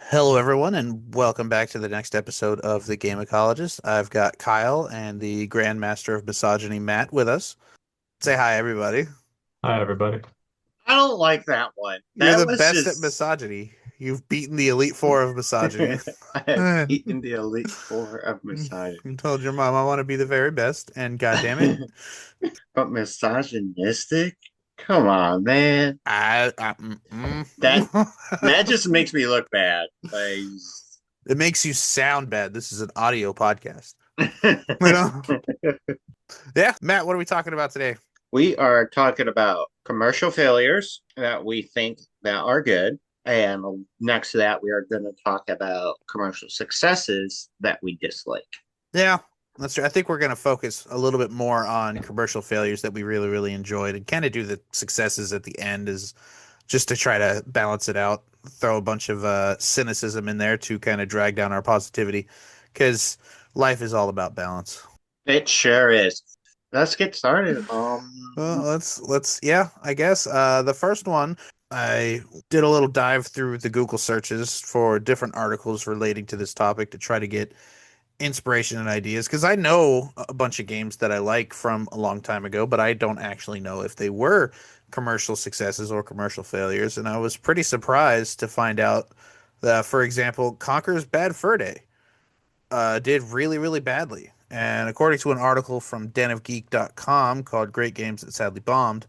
Hello, everyone, and welcome back to the next episode of The Game Ecologist. I've got Kyle and the Grandmaster of Misogyny, Matt, with us. Say hi, everybody. Hi, everybody. I don't like that one. You're That the was best at just misogyny. You've beaten the Elite Four of misogyny. I have I beaten the Elite Four of misogyny. told your mom I want to be the very best, and God damn it, But misogynistic? Come on, man. I That that just makes me look bad. Like it makes you sound bad. This is an audio podcast. You know? Yeah, Matt, what are we talking about today? we are talking about commercial failures that we think that are good. And next to that, we are going to talk about commercial successes that we dislike. Yeah, that's true. I think we're going to focus a little bit more on commercial failures that we really, really enjoyed and kind of do the successes at the end is just to try to balance it out, throw a bunch of cynicism in there to kind of drag down our positivity because life is all about balance. It sure is. Let's get started. Yeah, I guess. The first one, I did a little dive through the Google searches for different articles relating to this topic to try to get inspiration and ideas because I know a bunch of games that I like from a long time ago, but I don't actually know if they were commercial successes or commercial failures. And I was pretty surprised to find out that, for example, Conker's Bad Fur Day did really, really badly. And according to an article from denofgeek.com called Great Games That Sadly Bombed,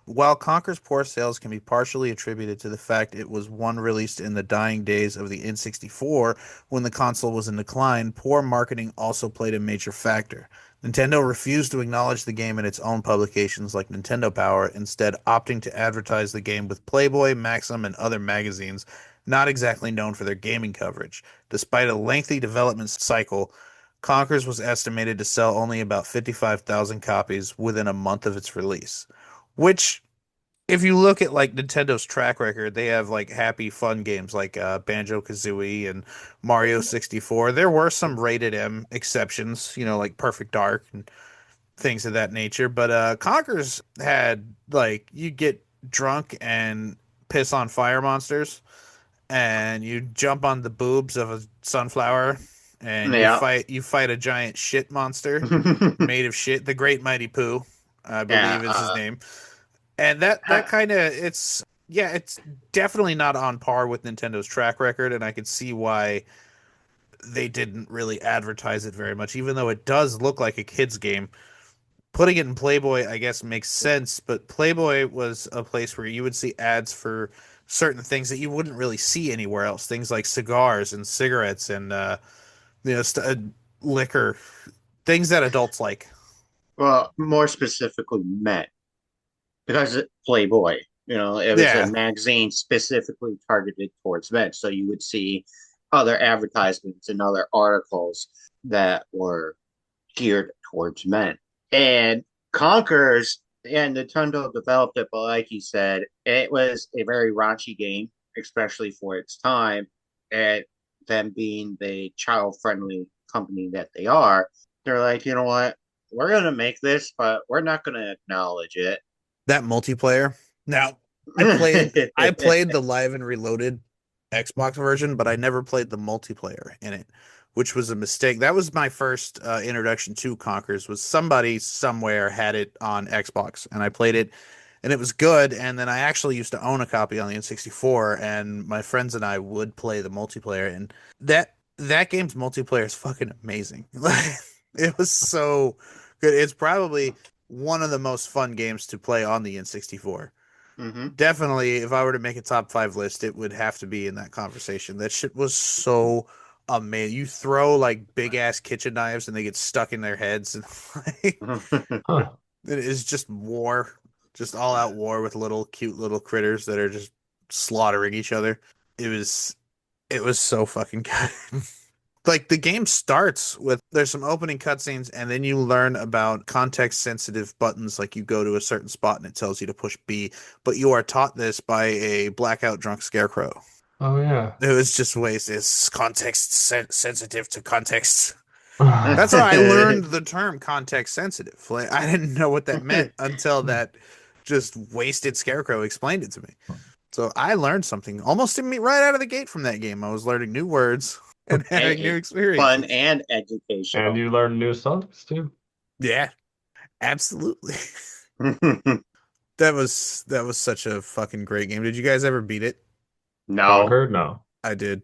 while Conker's poor sales can be partially attributed to the fact it was one released in the dying days of the N64 when the console was in decline, poor marketing also played a major factor. Nintendo refused to acknowledge the game in its own publications like Nintendo Power, instead opting to advertise the game with Playboy, Maxim, and other magazines not exactly known for their gaming coverage. Despite a lengthy development cycle, Conkers was estimated to sell only about 55,000 copies within a month of its release. Which, if you look at like Nintendo's track record, they have like happy fun games like Banjo-Kazooie and Mario 64. There were some rated M exceptions, like Perfect Dark and things of that nature, but Conker's had like you get drunk and piss on fire monsters and you jump on the boobs of a sunflower and you Yeah. fight a giant shit monster made of shit, the Great Mighty Pooh, I Yeah. believe is his name. And that kind of it's definitely not on par with Nintendo's track record, and I could see why they didn't really advertise it very much, even though it does look like a kid's game. Putting it in Playboy, I guess, makes sense, but Playboy was a place where you would see ads for certain things that you wouldn't really see anywhere else. Things like cigars and cigarettes and liquor, things that adults like. Well, more specifically, men, because Playboy, it was a Yeah, magazine specifically targeted towards men. So you would see other advertisements and other articles that were geared towards men. And Conquerors and Nintendo developed it, but like you said, it was a very raunchy game, especially for its time. And them being the child friendly company that they are, they're like, you know what? We're going to make this, but we're not going to acknowledge it. that multiplayer. Now, I played the Live and Reloaded Xbox version, but I never played the multiplayer in it, which was a mistake. That was my first introduction to Conkers. Was somebody somewhere had it on Xbox, and I played it, and it was good. And then I actually used to own a copy on the N64, and my friends and I would play the multiplayer, and that game's multiplayer is fucking amazing. It was so good. It's probably one of the most fun games to play on the N64. hmm Definitely, if I were to make a top five list, it would have to be in that conversation. That shit was so amazing. You throw like big ass kitchen knives and they get stuck in their heads, and like, Huh. it is just war, just all out war with little cute little critters that are just slaughtering each other. It was it was so fucking good. Like the game starts with there's some opening cutscenes and then you learn about context sensitive buttons like you go to a certain spot and it tells you to push B, but you are taught this by a blackout drunk scarecrow. Oh yeah. It was just ways it's sensitive to context. That's how I learned the term context sensitive. Like I didn't know what that meant until that just wasted scarecrow explained it to me. So I learned something almost right out of the gate from that game. I was learning new words and having new Hey, fun experiences. and And educational. you learn new songs too. Yeah, absolutely. No. That was such a fucking great game. Did you guys ever beat it? Conquer? No. I did.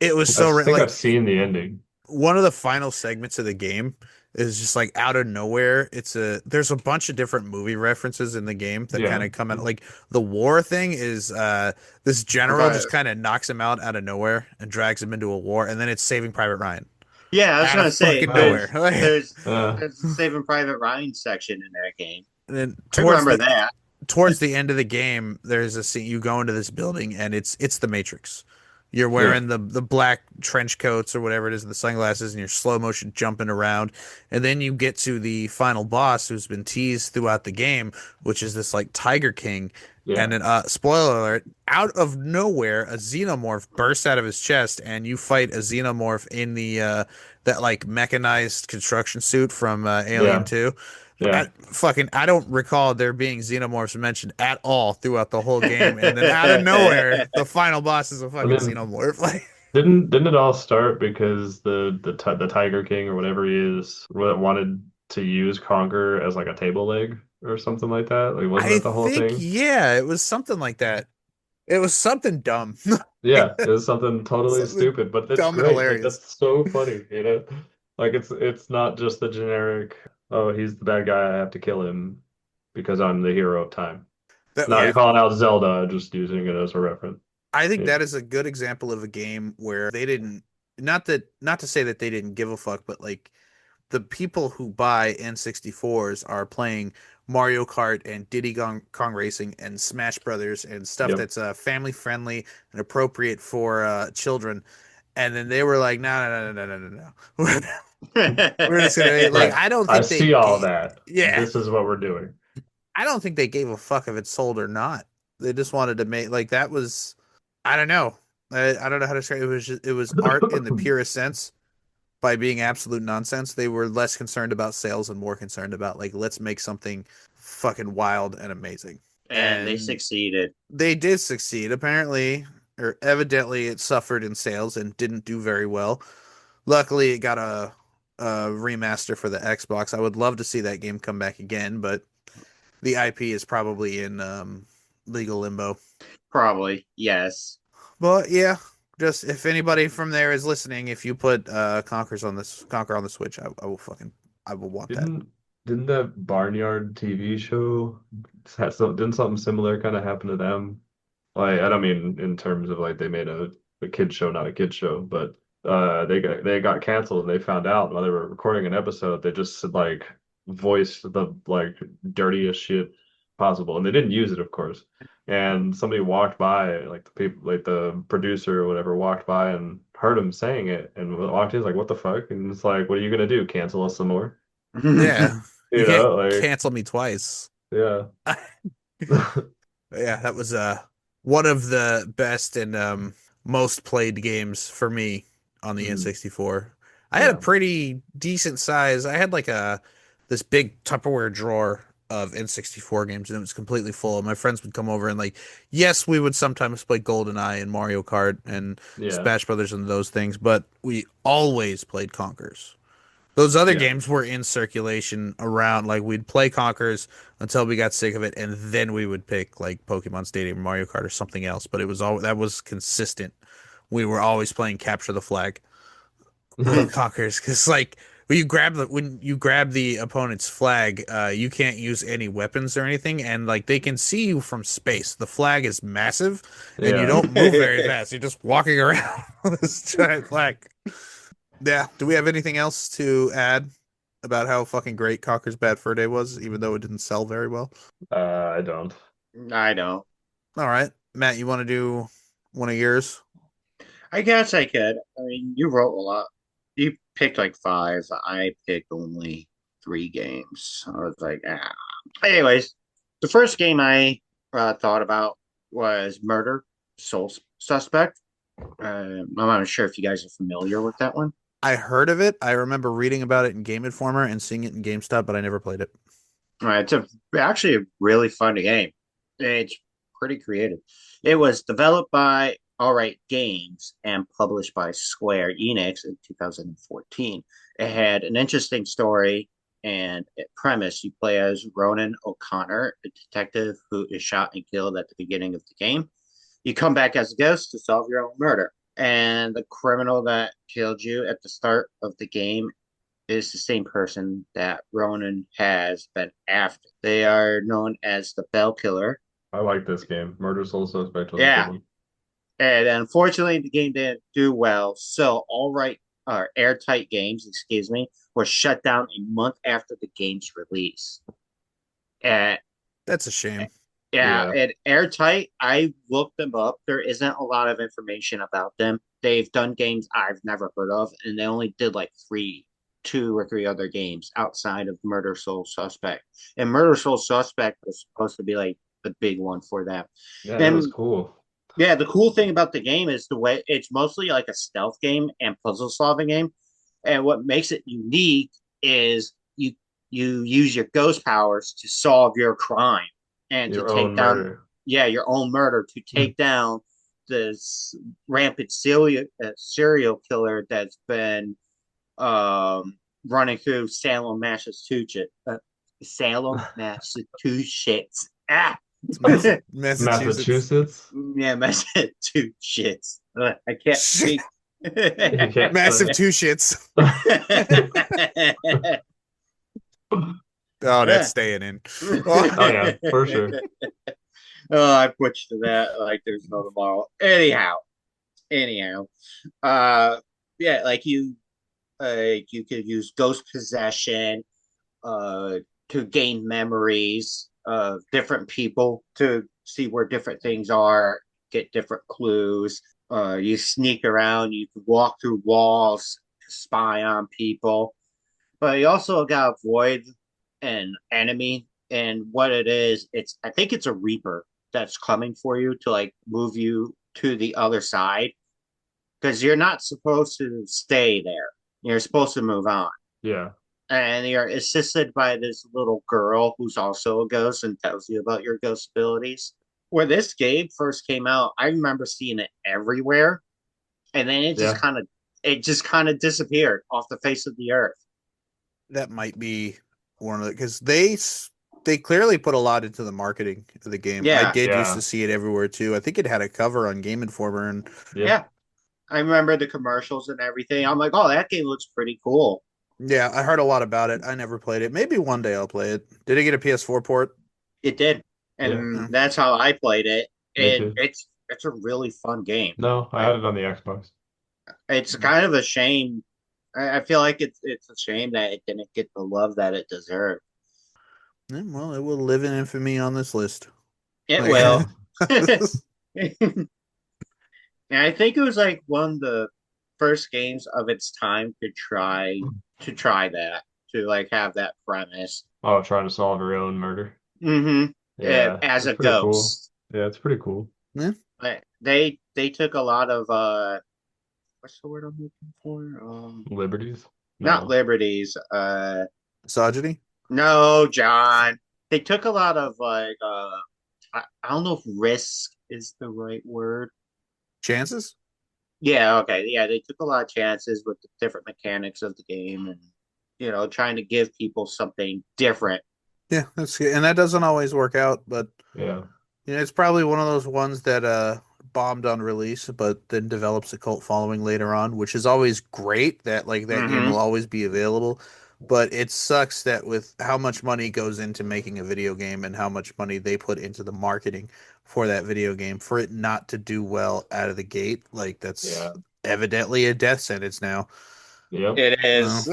It was I so think I've like seen the ending. one of the final segments of the game is just like out of nowhere. There's a bunch of different movie references in the game that kind Yeah. of come out. Like the war thing is this general But just kind of knocks him out of nowhere and drags him into a war, and then it's Saving Private Ryan yeah, I was out of gonna say fucking nowhere. Nice. there's a Saving Private Ryan section in that game. And then I remember that. towards the end of the game, there's a scene you go into this building and it's the Matrix. You're Yeah. wearing the black trench coats or whatever it is, and the sunglasses, and you're slow motion jumping around. And then you get to the final boss who's been teased throughout the game, which is this like Tiger King. And Yeah. then spoiler alert, out of nowhere, a xenomorph bursts out of his chest, and you fight a xenomorph in the that like mechanized construction suit from Alien Yeah. 2. Yeah. I don't recall there being xenomorphs mentioned at all throughout the whole game, and then out of nowhere, the final boss is a I fucking mean, xenomorph. Like, didn't it all start because the Tiger King or whatever he is wanted to use Conquer as like a table leg or something like that? Like, wasn't I that the whole think, thing? yeah, it was something like that. It was something dumb, Yeah, it was something totally something stupid, but that's dumb and great. Like hilarious. that's so funny, you know? Like it's not just the generic, oh, he's the bad guy, I have to kill him because I'm the hero of time. Not Yeah, calling out Zelda, just using it as a reference. I think Yeah. that is a good example of a game where they didn't, not to say that they didn't give a fuck, but like the people who buy N64s are playing Mario Kart and Kong Racing and Smash Brothers and stuff Yep. that's family friendly and appropriate for children. And then they were like, no, no, no, no, no, no, no. We're just gonna like. Right. I don't I think they see all gave. that. Yeah, This is what we're doing. I don't think they gave a fuck if it sold or not. They just wanted to make like that was. I don't know. I don't know how to describe it. It was art in the purest sense by being absolute nonsense. They were less concerned about sales and more concerned about like let's make something fucking wild and amazing. And they And succeeded. they did succeed. Apparently, or evidently, it suffered in sales and didn't do very well. Luckily, it got a remaster for the Xbox. I would love to see that game come back again, but the IP is probably in legal limbo. Probably, yes. But yeah, just if anybody from there is listening, if you put Conquer on the Switch, I will want that. Didn't that Barnyard TV show didn't something similar kind of happen to them? Like I don't mean in terms of like they made a kid show, not a kid show, but they got canceled and they found out while they were recording an episode, they just like voiced the like dirtiest shit possible. And they didn't use it, of course. And somebody walked by, like the people, like the producer or whatever, walked by and heard him saying it and walked in, like, what the fuck? And it's like, what are you gonna do? Cancel us some more? Yeah, you You can't know, like, cancel me twice. yeah. Yeah, that was one of the best and most played games for me on the Mhm. N64. I had a Yeah. pretty decent size. I had like a this big Tupperware drawer of N64 games, and it was completely full. My friends would come over and like, yes, we would sometimes play GoldenEye and Mario Kart and Yeah. Smash Brothers and those things, but we always played Conkers. Those other Yeah. games were in circulation around, like we'd play Conkers until we got sick of it, and then we would pick like Pokemon Stadium, or Mario Kart, or something else. But it was all that was consistent. We were always playing Capture the Flag with Conkers because like when you grab the opponent's flag, you can't use any weapons or anything, and like they can see you from space. The flag is massive, and you Yeah. don't move very fast. You're just walking around with this giant flag. Yeah. Do we have anything else to add about how fucking great Conker's Bad Fur Day was, even though it didn't sell very well? I don't. I know. All right. Matt, you want to do one of yours? I guess I could. I mean, you wrote a lot. You picked like five. I picked only three games. I was like, ah. Anyways, the first game I thought about was Murder Soul Suspect. I'm not sure if you guys are familiar with that one. I heard of it. I remember reading about it in Game Informer and seeing it in GameStop, but I never played it. Actually a really fun game. It's pretty creative. It was developed by All Right Games and published by Square Enix in 2014. It had an interesting story and premise. You play as Ronan O'Connor, a detective who is shot and killed at the beginning of the game. You come back as a ghost to solve your own murder. And the criminal that killed you at the start of the game is the same person that Ronan has been after. They are known as the Bell Killer. I like this game. Murder Soul Suspect was a good Yeah. one. And unfortunately, the game didn't do well. So, All Right, Airtight Games, excuse me, was shut down a month after the game's release. And That's a shame. yeah, Yeah. and Airtight, I looked them up. There isn't a lot of information about them. They've done games I've never heard of, and they only did like two or three other games outside of Murder Soul Suspect. And Murder Soul Suspect was supposed to be like the big one for them. Yeah, that was And cool. yeah, the cool thing about the game is the way it's mostly like a stealth game and puzzle solving game. And what makes it unique is you use your ghost powers to solve your crime and to Your take own down murder. your own murder to take down this rampant serial killer that's been running through Salem, Massachusetts. Salem, Massachusetts. Ah, It's Massachusetts. Massachusetts? yeah, Massachusetts. I can't speak. You can't Massive say. two shits. Oh, Yeah. that's staying in. Oh yeah, for sure. Oh, I butchered that like there's no tomorrow. Anyhow, uh, yeah, you could use ghost possession, uh, to gain memories of different people to see where different things are, get different clues. You sneak around, you can walk through walls to spy on people, but you also got to avoid an enemy. And what it is, I think it's a Reaper that's coming for you to like move you to the other side because you're not supposed to stay there. You're supposed to move on. Yeah. And you're assisted by this little girl who's also a ghost and tells you about your ghost abilities. When this game first came out, I remember seeing it everywhere, and then Yeah. it just kind of disappeared off the face of the earth. That might be one of the because they clearly put a lot into the marketing of the game. Yeah. I did used Yeah. to see it everywhere too. I think it had a cover on Game Informer, and Yeah. I remember the commercials and everything. I'm like, oh, that game looks pretty cool. yeah, I heard a lot about it. I never played it. Maybe one day I'll play it. Did it get a PS4 port? It did, Yeah. and that's how I played it. Me And too. it's a really fun game. No, I had it on the Xbox. It's kind of a shame. I feel like it's a shame that it didn't get the love that it deserved. Yeah, well, it will live in infamy on this list. It Like- will. And I think it was like one of the first games of its time to try that, to like have that premise. Oh, trying to solve your own murder. Mm-hmm. Yeah, As a it's pretty cool. ghost. Yeah, it's pretty cool. But they took a lot of what's the word I'm looking for? Liberties? Not No. liberties. Misogyny? No, John. They took a lot of like I don't know if risk is the right word. Chances? Yeah, okay. Yeah, they took a lot of chances with the different mechanics of the game and trying to give people something different. Yeah, that's good. And that doesn't always work out, but Yeah. it's probably one of those ones that bombed on release, but then develops a cult following later on, which is always great that like that game Mhm. will always be available. But it sucks that with how much money goes into making a video game and how much money they put into the marketing for that video game, for it not to do well out of the gate, like that's Yeah. evidently a death sentence now. Yep. It is.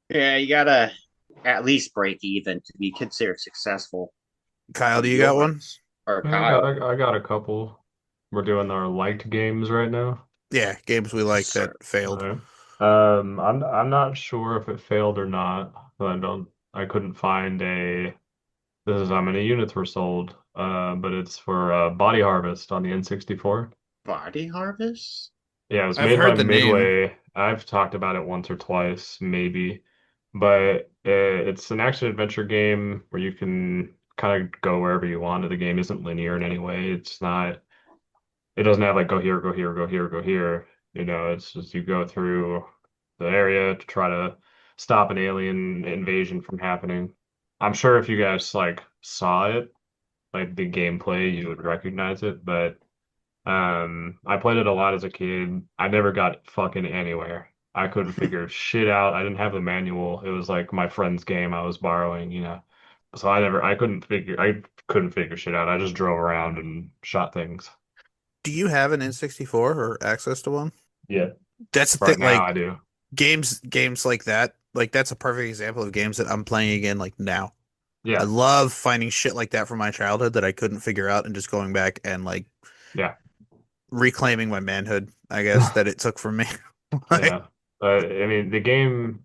Yeah, you gotta at least break even to be considered successful. Kyle, do you got one? Or I Kyle. I got a couple. We're doing our liked games right now. Yeah, games we like Sure. that failed. Alright. I'm not sure if it failed or not. I couldn't find this is how many units were sold. But it's for Body Harvest on the N64. Body Harvest? Yeah, it was I've made heard by the name. Midway. I've talked about it once or twice, maybe. But it's an action adventure game where you can kind of go wherever you want. The game isn't linear in any way. It's not. It doesn't have like go here, go here, go here, go here. You know, it's just you go through the area to try to stop an alien invasion from happening. I'm sure if you guys like saw it, like the gameplay, you would recognize it, but I played it a lot as a kid. I never got fucking anywhere. I couldn't figure shit out. I didn't have the manual. It was like my friend's game I was borrowing, you know. So I couldn't figure shit out. I just drove around and shot things. Do you have an N64 or access to one? Yeah, That's the right thing, now like I do. games like that's a perfect example of games that I'm playing again like now. I Yeah, love finding shit like that from my childhood that I couldn't figure out and just going back and like yeah, reclaiming my manhood, I guess, that it took from me. Like, yeah. I mean, the game,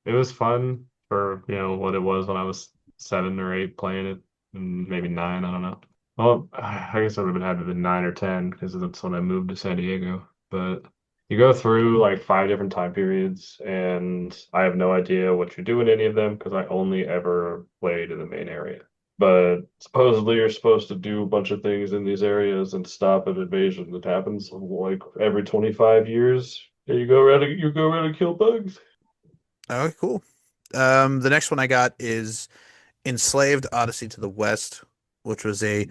it was fun for, you know, what it was when I was 7 or 8 playing it, and maybe 9, I don't know. Well, I guess I would have had to been 9 or 10 because that's when I moved to San Diego. But you go through like 5 different time periods, and I have no idea what you do in any of them because I only ever played in the main area. But supposedly you're supposed to do a bunch of things in these areas and stop an invasion that happens like every 25 years. And you go around and kill bugs. oh, cool. The next one I got is Enslaved Odyssey to the West, which was a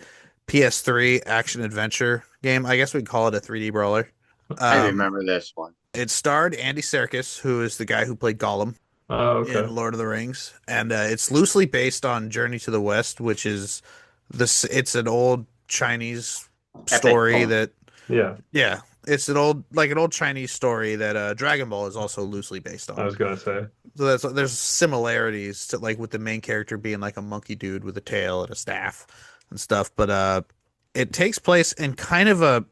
PS3 action adventure game. I guess we'd call it a 3D brawler. I Um, remember this one. it starred Andy Serkis, who is the guy who played Gollum Oh, in okay. Lord of the Rings, and it's loosely based on Journey to the West, which is this. It's an old Chinese Epic story poem. that, Yeah, yeah, it's an old Chinese story that Dragon Ball is also loosely based I on. was gonna say. So there's similarities to like with the main character being like a monkey dude with a tail and a staff and stuff, but it takes place in kind of a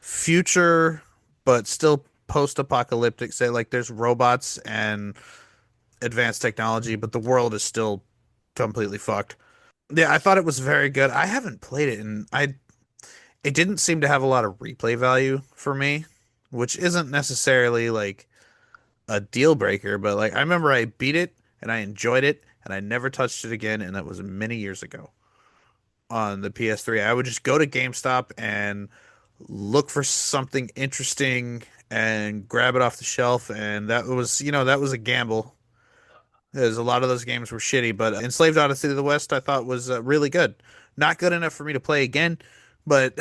future but still post-apocalyptic, say like there's robots and advanced technology, but the world is still completely fucked. Yeah, I thought it was very good. I haven't played it and I it didn't seem to have a lot of replay value for me, which isn't necessarily like a deal breaker, but like I remember I beat it and I enjoyed it and I never touched it again, and that was many years ago on the PS3. I would just go to GameStop and look for something interesting and grab it off the shelf, and that was, that was a gamble. Because a lot of those games were shitty, but Enslaved Odyssey to the West I thought was really good. Not good enough for me to play again, but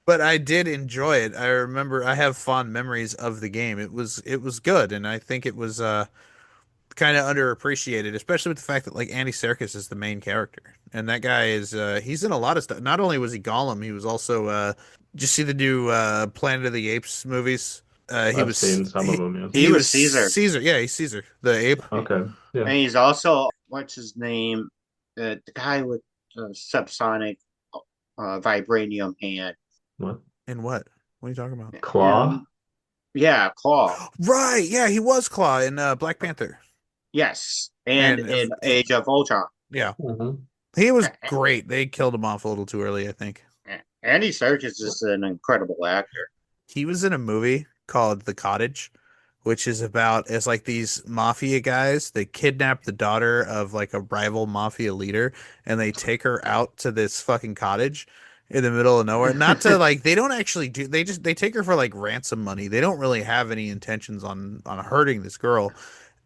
but I did enjoy it. I remember I have fond memories of the game. It was good, and I think it was kind of underappreciated, especially with the fact that like Andy Serkis is the main character, and that guy is he's in a lot of stuff. Not only was he Gollum, he was also did you see the new Planet of the Apes movies? He I've was seen some of them, yes. He he was was Caesar. Caesar. Yeah, he's Caesar, the ape. Okay. Yeah. And he's also, what's his name? The guy with subsonic vibranium hand. What? In what? What are you talking about? Claw? And yeah, Claw. Right, yeah, he was Claw in Black Panther, Yes. And and in Age of Ultron. yeah, Hmm. he was great. They killed him off a little too early, I think. Andy Serkis is an incredible actor. He was in a movie called The Cottage, which is about it's like these mafia guys. They kidnap the daughter of like a rival mafia leader, and they take her out to this fucking cottage in the middle of nowhere. Not to like they don't actually do they take her for like ransom money. They don't really have any intentions on hurting this girl.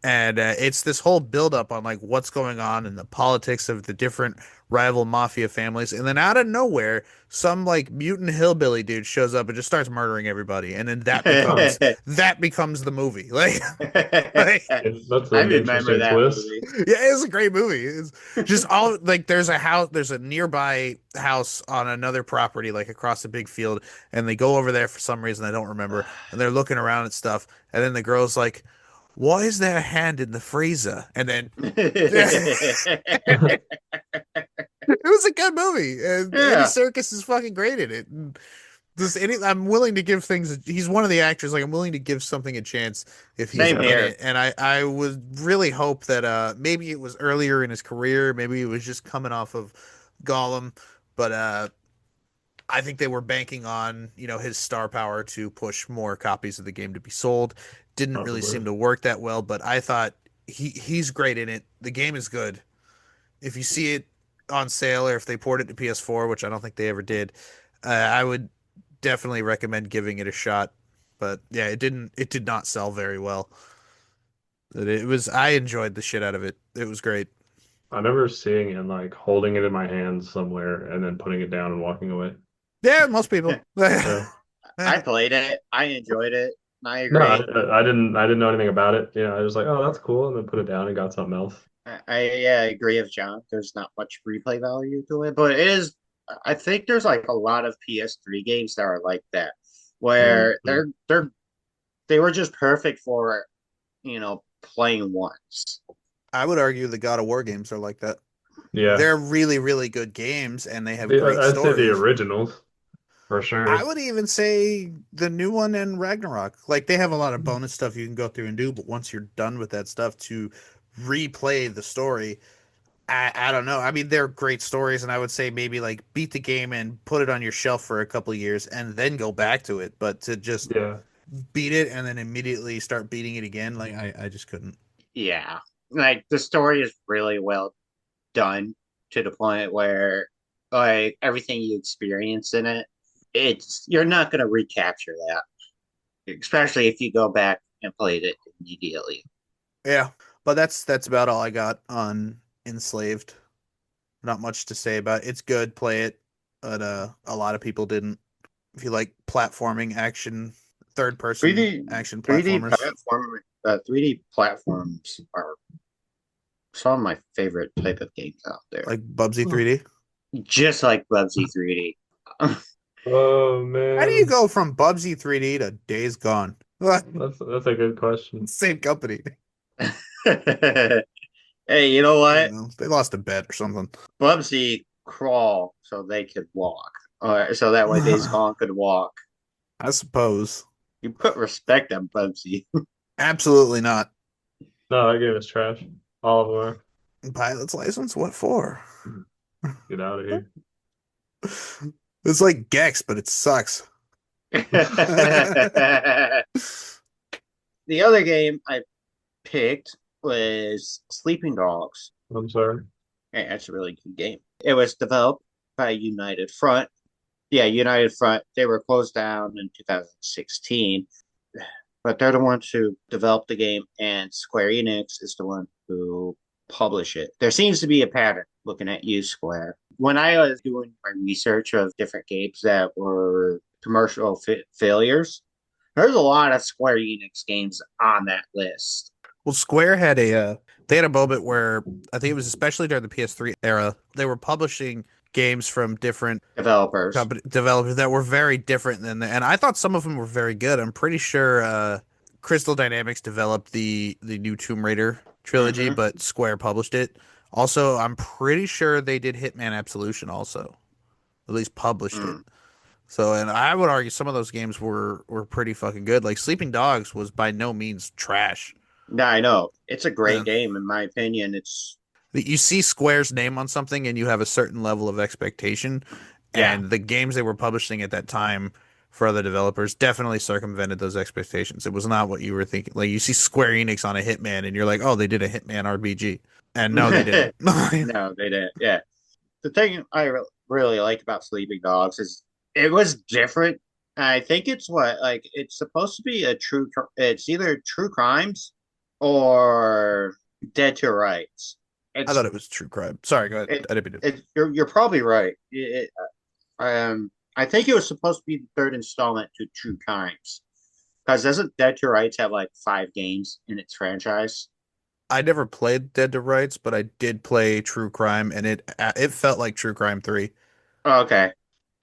And it's this whole buildup on like what's going on in the politics of the different rival mafia families, and then out of nowhere, some like mutant hillbilly dude shows up and just starts murdering everybody, and then I that becomes the movie. Like That's an remember interesting that twist. movie. yeah, it's a great movie. It's just all like there's a nearby house on another property, like across a big field, and they go over there for some reason I don't remember, and they're looking around at stuff, and then the girl's like, why is there a hand in the freezer? And then it was a good movie. And Andy Yeah, Serkis is fucking great in it. And I'm willing to give things. He's one of the actors. Like I'm willing to give something a chance if he's same in Yeah. here. it. And I would really hope that maybe it was earlier in his career. Maybe it was just coming off of Gollum. But I think they were banking on, his star power to push more copies of the game to be sold. Didn't really Probably. seem to work that well, but I thought he's great in it. The game is good. if you see it on sale or if they port it to PS4, which I don't think they ever did, I would definitely recommend giving it a shot. But yeah, it did not sell very well. But I enjoyed the shit out of it. It was great. I remember seeing it and like holding it in my hands somewhere and then putting it down and walking away. Yeah, most people. Yeah. I played it. I enjoyed it. I No, agree. I didn't know anything about it. I was like, oh, that's cool, and then put it down and got something else. I agree with John. There's not much replay value to it, but it is. I think there's like a lot of PS3 games that are like that, where Mhm. they were just perfect for playing once. I would argue the God of War games are like that. Yeah, They're really, really good games and they have great I'd say the stories. originals for I sure. would even say the new one and Ragnarok. Like they have a lot of bonus stuff you can go through and do, but once you're done with that stuff to replay the story, I don't know. I mean, they're great stories, and I would say maybe like beat the game and put it on your shelf for a couple of years and then go back to it. But to just Yeah, beat it and then immediately start beating it again, like I just couldn't. Yeah, like the story is really well done to the point where like everything you experience in it, it's you're not gonna recapture that, especially if you go back and played it immediately. Yeah, but that's about all I got on Enslaved. Not much to say about it. It's good, play it, but a lot of people didn't. If you like platforming action, third person 3D action 3D platformers, platform 3D platforms are some of my favorite type of games out there. like Bubsy 3D. Just like Bubsy 3D. oh How do you man, go from Bubsy 3D to Days Gone? that's a good question. Same company. Hey, you know I don't what? know. They lost a bet or something. Bubsy crawl so they could walk. So that way Days I Gone could walk. suppose. You put respect on Bubsy. Absolutely not. No, that game is trash. All of them Pilot's license? What for? are. Get out of here. It's like Gex, but it sucks. The other game I picked was Sleeping Dogs. I'm sorry. Hey, that's a really good game. It was developed by United Front. Yeah, United Front. They were closed down in 2016, but they're the ones who developed the game, and Square Enix is the one who publish it. There seems to be a pattern looking at you, Square. When I was doing my research of different games that were commercial failures, there's a lot of Square Enix games on that list. Well, Square had they had a moment where I think it was especially during the PS3 era, they were publishing games from different Developers. company developers that were very different and I thought some of them were very good. I'm pretty sure Crystal Dynamics developed the new Tomb Raider trilogy, Mm-hmm. but Square published it. Also, I'm pretty sure they did Hitman Absolution also, at least published it. Mm. So, and I would argue some of those games were pretty fucking good. Like Sleeping Dogs was by no means trash. Yeah, I know. It's a great And game, in my opinion. It's, you see Square's name on something and you have a certain level of expectation, yeah. and the games they were publishing at that time for other developers definitely circumvented those expectations. It was not what you were thinking. Like you see Square Enix on a Hitman and you're like, "Oh, they did a Hitman RPG." And no, they didn't. No, they didn't. Yeah. The thing I really liked about Sleeping Dogs is it was different. I think it's what like it's supposed to be a it's either True Crimes or Dead to Rights. I It's thought it was true crime. Sorry, go ahead. it, I didn't mean to. you're probably right. I think it was supposed to be the third installment to True Crimes because doesn't Dead to Rights have like 5 games in its franchise? I never played Dead to Rights, but I did play True Crime, and it felt like True Crime 3. Oh, okay.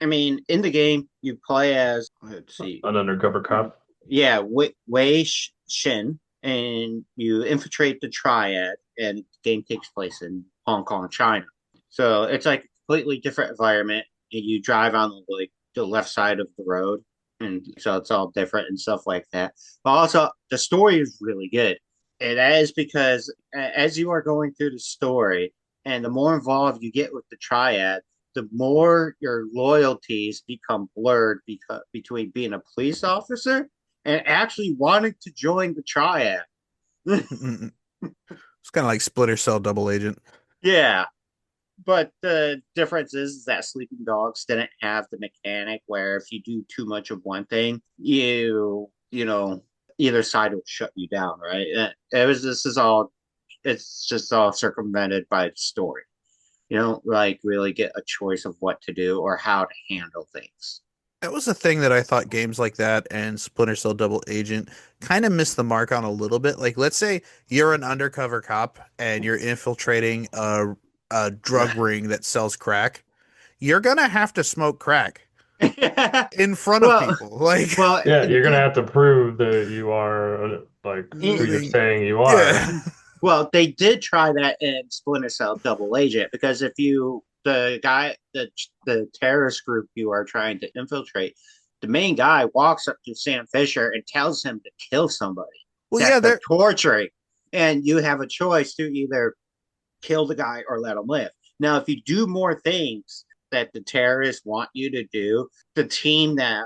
I mean, in the game, you play as, let's see, An undercover cop. yeah, Wei Shin, and you infiltrate the Triad, and the game takes place in Hong Kong, China. So it's like a completely different environment, and you drive on like the left side of the road, and so it's all different and stuff like that. But also, the story is really good, and that is because as you are going through the story, and the more involved you get with the Triad, the more your loyalties become blurred between being a police officer and actually wanting to join the Triad. It's kind of like Splinter Cell Double Agent. Yeah. But the difference is that Sleeping Dogs didn't have the mechanic where if you do too much of one thing, you know, either side will shut you down, right? It was this is all it's just all circumvented by the story. You don't like really get a choice of what to do or how to handle things. That was the thing that I thought games like that and Splinter Cell Double Agent kind of missed the mark on a little bit. Like, let's say you're an undercover cop and you're infiltrating a drug ring that sells crack. You're gonna have to smoke crack in front of well, people. Like, well, Yeah, you're gonna have to prove that you are like who you're in, saying you are. yeah. well, they did try that in Splinter Cell Double Agent because if you the terrorist group you are trying to infiltrate, the main guy walks up to Sam Fisher and tells him to kill somebody Well, that yeah, they're there. torturing, and you have a choice to either kill the guy or let him live. Now, if you do more things that the terrorists want you to do, the team that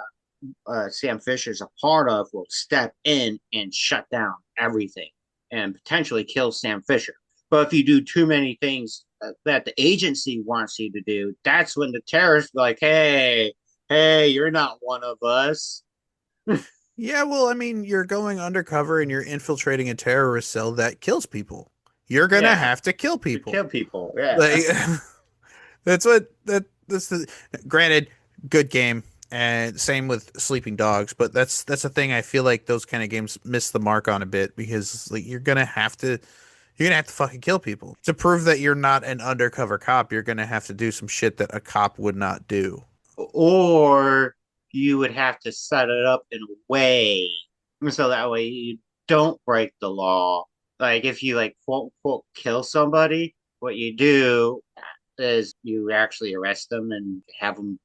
Sam Fisher's a part of will step in and shut down everything and potentially kill Sam Fisher. But if you do too many things that the agency wants you to do, that's when the terrorists be like, hey, you're not one of us. Yeah, well, I mean, you're going undercover and you're infiltrating a terrorist cell that kills people. You're gonna Yeah, have to kill to people. kill people. Yeah. Like, that's the granted good game and same with Sleeping Dogs, but that's a thing I feel like those kind of games miss the mark on a bit because like you're gonna have to fucking kill people to prove that you're not an undercover cop. You're gonna have to do some shit that a cop would not do. Or you would have to set it up in a way so that way you don't break the law. Like if you like quote unquote kill somebody, what you do is you actually arrest them and have them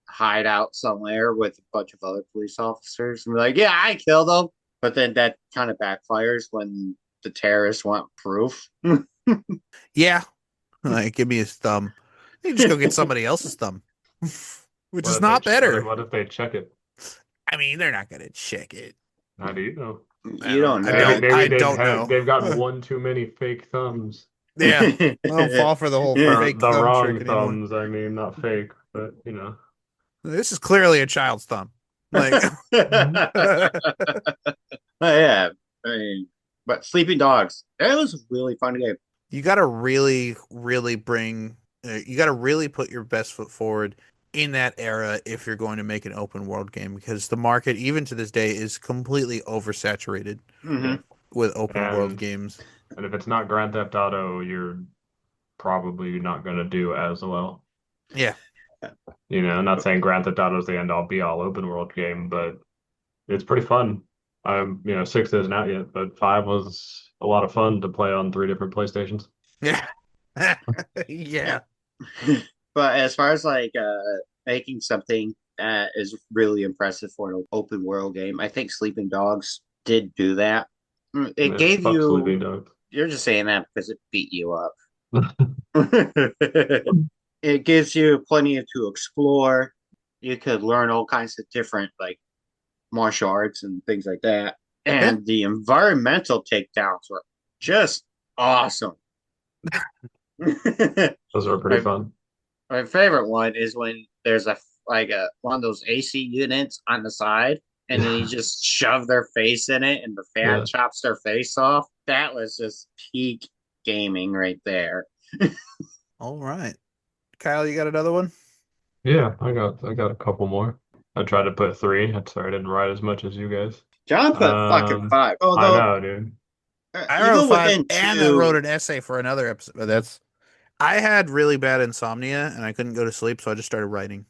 hide out somewhere with a bunch of other police officers and be like, yeah, I killed them. But then that kind of backfires when the terrorists want proof. Yeah, like give me his thumb. You just go get somebody else's thumb, which What is if they not better. what if they check it? I mean, they're not gonna check it. How do you know? I You don't. don't I Maybe know. don't. maybe I don't know. they've got one too many fake thumbs. Yeah, I don't fall for the whole Or fake the thumb trick wrong anymore. thumbs, I mean, not fake, but This is clearly a child's thumb. Like, Mhm. Yeah, I mean, but Sleeping Dogs, that was a really fun game. you got to really, really you got to really put your best foot forward in that era if you're going to make an open world game because the market, even to this day, is completely oversaturated Yeah. Hmm. with open world And games. and if it's not Grand Theft Auto, you're probably not gonna do as well. Yeah. I'm not saying Grand Theft Auto is the end all be all open world game, but it's pretty fun. Six isn't out yet, but five was a lot of fun to play on three different PlayStations. Yeah. Yeah. But as far as like making something that is really impressive for an open world game, I think Sleeping Dogs did do that. It Yeah, gave fuck Sleeping you, Dogs. you're just saying that because it beat you up. It gives you plenty to explore. You could learn all kinds of different like martial arts and things like that. Yeah. And the environmental takedowns were just awesome. Those were pretty my fun. my favorite one is when there's a one of those AC units on the side, and then you Yeah. just shove their face in it, and the fan Yeah. chops their face off. That was just peak gaming right there. All right. Kyle, you got another one? Yeah, I got a couple more. I tried to put three. I'm sorry I didn't write as much as you guys. John put fucking five. I Although know, dude. I wrote even five within and then wrote two, an essay for another episode. But I had really bad insomnia and I couldn't go to sleep, so I just started writing.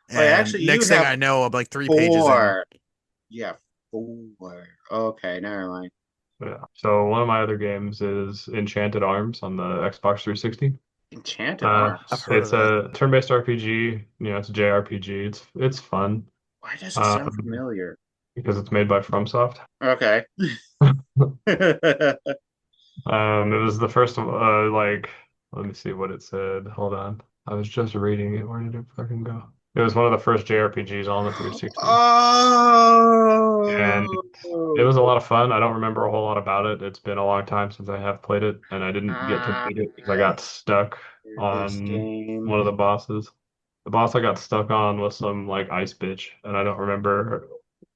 like And actually you next thing have I know, I'm like 3 pages in. four. Yeah, four. Okay, never mind. Yeah. So one of my other games is Enchanted Arms on the Xbox 360. Enchanted Arms. I've heard of It's that. a turn-based RPG. It's a JRPG. It's fun. Why does it sound Um, familiar? because it's made by FromSoft. Okay. It was the first let me see what it said. Hold on. I was just reading it. Where did it fucking go? It was one of the first JRPGs on the 360. And it was a Oh. lot of fun. I don't remember a whole lot about it. It's been a long time since I have played it, and I didn't get to Uh, beat it because I got stuck This on game. one of the bosses. The boss I got stuck on was some like ice bitch, and I don't remember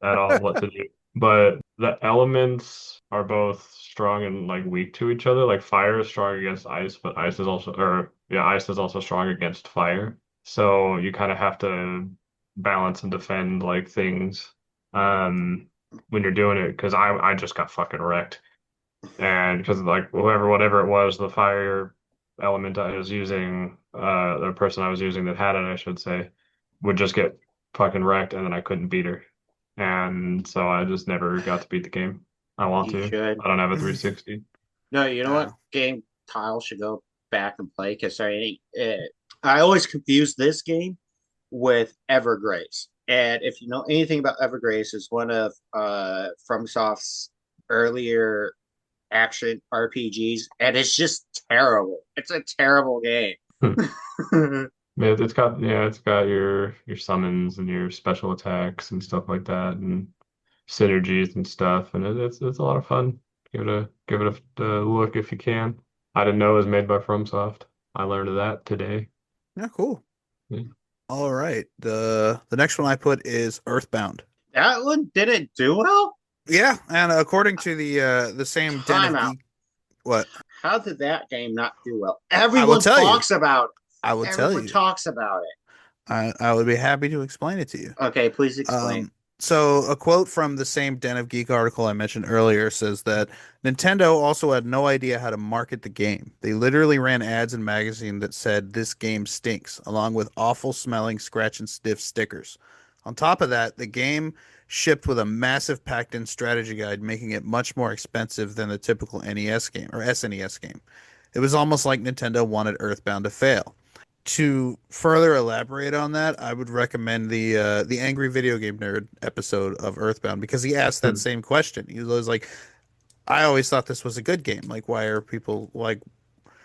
at all what to do. But the elements are both strong and like weak to each other. Like fire is strong against ice, but ice is also strong against fire. So you kind of have to balance and defend like things um when you're doing it because I just got fucking wrecked. And because like whatever it was, the fire element I was using, the person I was using that had it, I should say, would just get fucking wrecked, and then I couldn't beat her, and so I just never got to beat the game. I want You to. should. I don't have a 360. No, you know what Uh, game Kyle should go back and play? Because I always confuse this game with Evergrace. And if you know anything about Evergrace, it's one of FromSoft's earlier action RPGs, and it's just terrible. It's a terrible game. Yeah, it's got your summons and your special attacks and stuff like that, and synergies and stuff, and it's a lot of fun. Give it a look if you can. I didn't know it was made by FromSoft. I learned that today. yeah, cool. Yeah. All right. The next one I put is Earthbound. That one didn't do well. Yeah, and according to the same Den of Timeout. Geek, what How did that game not do well? I will Everyone tell you, talks about I will it. tell Everyone you, talks about it. I would be happy to explain it to you. Okay, please explain. So a quote from the same Den of Geek article I mentioned earlier says that Nintendo also had no idea how to market the game. They literally ran ads in magazine that said this game stinks, along with awful smelling scratch and sniff stickers. On top of that, the game shipped with a massive packed-in strategy guide, making it much more expensive than the typical NES game or SNES game. It was almost like Nintendo wanted Earthbound to fail. To further elaborate on that, I would recommend the Angry Video Game Nerd episode of Earthbound because he asked that same question. He was like, "I always thought this was a good game. Like,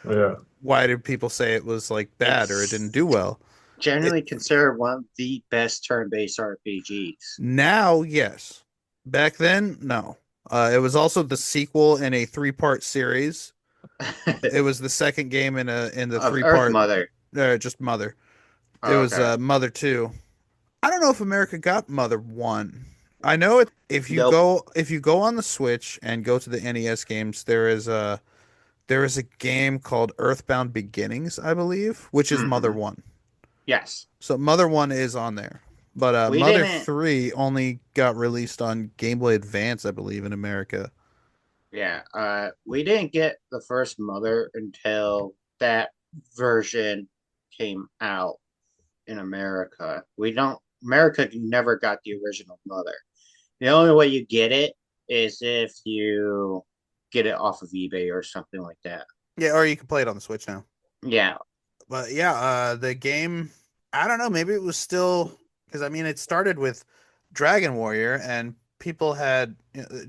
Yeah. why did people say it was like bad or it didn't It's do well?" It generally considered one of the best turn-based RPGs. now, yes. Back then, no. It was also the sequel in a three-part series. It was the second game in the Of Earth three-part, Mother. just Mother. It Oh, was okay. Mother 2. I don't know if America got Mother 1. I know it Nope. if you go on the Switch and go to the NES games, there is a game called Earthbound Beginnings, I believe, which is Mother Hmm. 1. Yes. So Mother 1 is on there. But We Mother didn't 3 only got released on Game Boy Advance, I believe, in America. Yeah, we didn't get the first Mother until that version came out in America. We don't America never got the original Mother. The only way you get it is if you get it off of eBay or something like that. Yeah, or you can play it on the Switch now. Yeah. But yeah, the game, I don't know, maybe it was still because I mean it started with Dragon Warrior and people had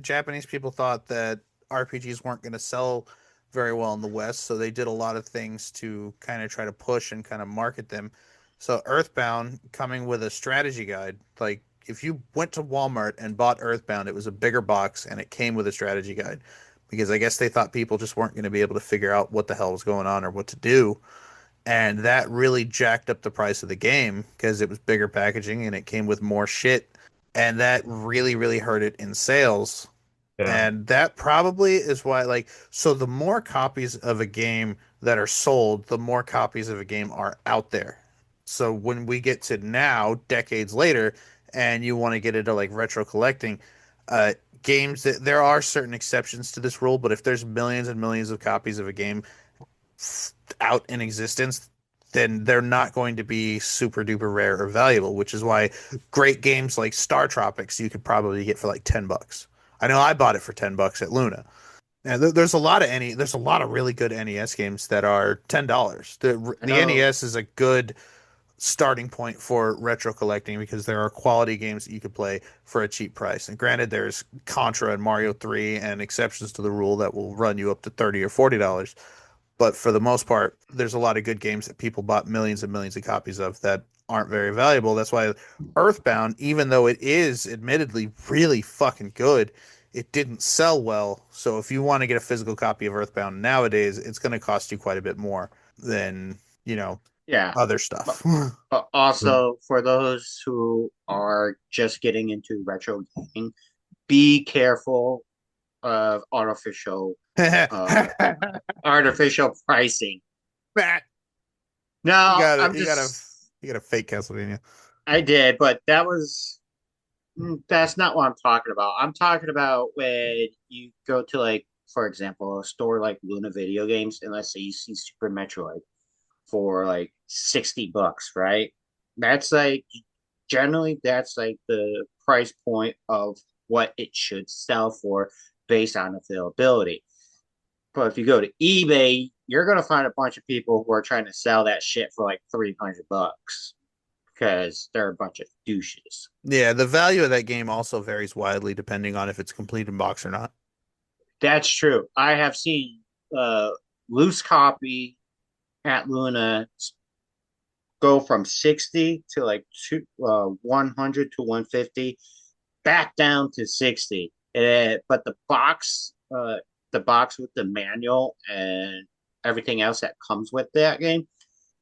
Japanese people thought that RPGs weren't going to sell very well in the West, so they did a lot of things to kind of try to push and kind of market them. So Earthbound coming with a strategy guide, like if you went to Walmart and bought Earthbound, it was a bigger box and it came with a strategy guide because I guess they thought people just weren't going to be able to figure out what the hell was going on or what to do, and that really jacked up the price of the game because it was bigger packaging and it came with more shit, and that really hurt it in sales. Yeah. And that probably is why, like, so the more copies of a game that are sold, the more copies of a game are out there. So when we get to now, decades later, and you want to get into like retro collecting, uh, games that there are certain exceptions to this rule, but if there's millions and millions of copies of a game out in existence, then they're not going to be super duper rare or valuable, which is why great games like Star Tropics you could probably get for like $10. I know I bought it for $10 at Luna. And there's a lot of there's a lot of really good NES games that are $10. I The know NES is a good starting point for retro collecting because there are quality games that you could play for a cheap price. And granted, there's Contra and Mario 3 and exceptions to the rule that will run you up to $30 or $40. But for the most part, there's a lot of good games that people bought millions and millions of copies of that aren't very valuable. That's why Earthbound, even though it is admittedly really fucking good, it didn't sell well. So if you want to get a physical copy of Earthbound nowadays, it's going to cost you quite a bit more than Yeah. other But, stuff. but also, for those who are just getting into retro gaming, be careful of uh, artificial pricing. Matt, No, I'm you got a just fake Castlevania. I did, but that's not what I'm talking about. I'm talking about when you go to, like, for example, a store like Luna Video Games, and let's say you see Super Metroid for like $60, right? That's like generally that's like the price point of what it should sell for based on availability. But if you go to eBay, you're gonna find a bunch of people who are trying to sell that shit for like $300 because they're a bunch of douches. Yeah, the value of that game also varies widely depending on if it's complete in box or not. That's true. I have seen loose copy at Luna go from 60 to like 100 to 150, back down to 60. But the box with the manual and everything else that comes with that game,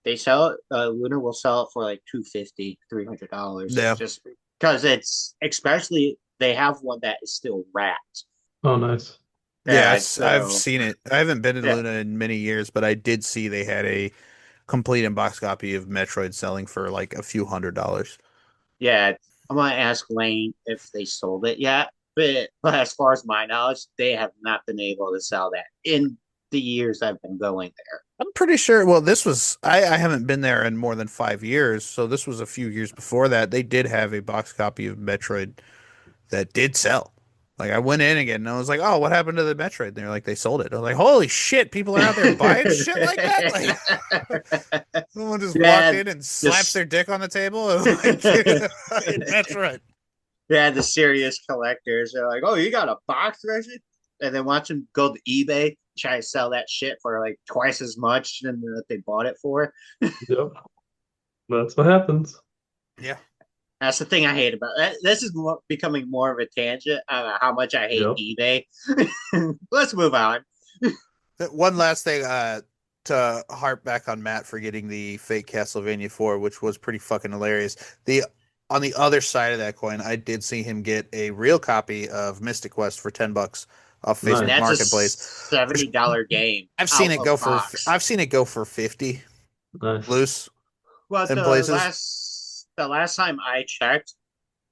they sell it. Luna will sell it for like 250, $300, Yeah. just because it's, especially they have one that is still wrapped. Oh, nice. Yeah, Yeah, I've so seen it. I haven't been in yeah, Luna in many years, but I did see they had a complete in-box copy of Metroid selling for like a few $100s. yeah. I'm gonna ask Lane if they sold it yet, but as far as my knowledge, they have not been able to sell that in the years I've been going there. I'm pretty sure. Well, I haven't been there in more than 5 years, so this was a few years before that. They did have a box copy of Metroid that did sell. Like I went in again and I was like, "Oh, what happened to the Metroid?" And they're like, "They sold it." I was like, "Holy shit! People are out there buying shit like that!" Like someone just walked Yeah, in and slaps this their dick on the table and like in Metroid. yeah, the serious collectors are like, "Oh, you got a box version?" And then watch them go to eBay, try to sell that shit for like twice as much than what they bought it for. Yep. That's what happens. Yeah. That's the thing I hate about that. This is becoming more of a tangent on how much I hate Yep. eBay. Let's move on. One last thing, to harp back on Matt for getting the fake Castlevania 4, which was pretty fucking hilarious. The On the other side of that coin, I did see him get a real copy of Mystic Quest for $10 off And Facebook Nice. that's a Marketplace, which $70 game I've seen out it of go for box. I've seen it go for 50 Nice. loose Well, in places. the last time I checked,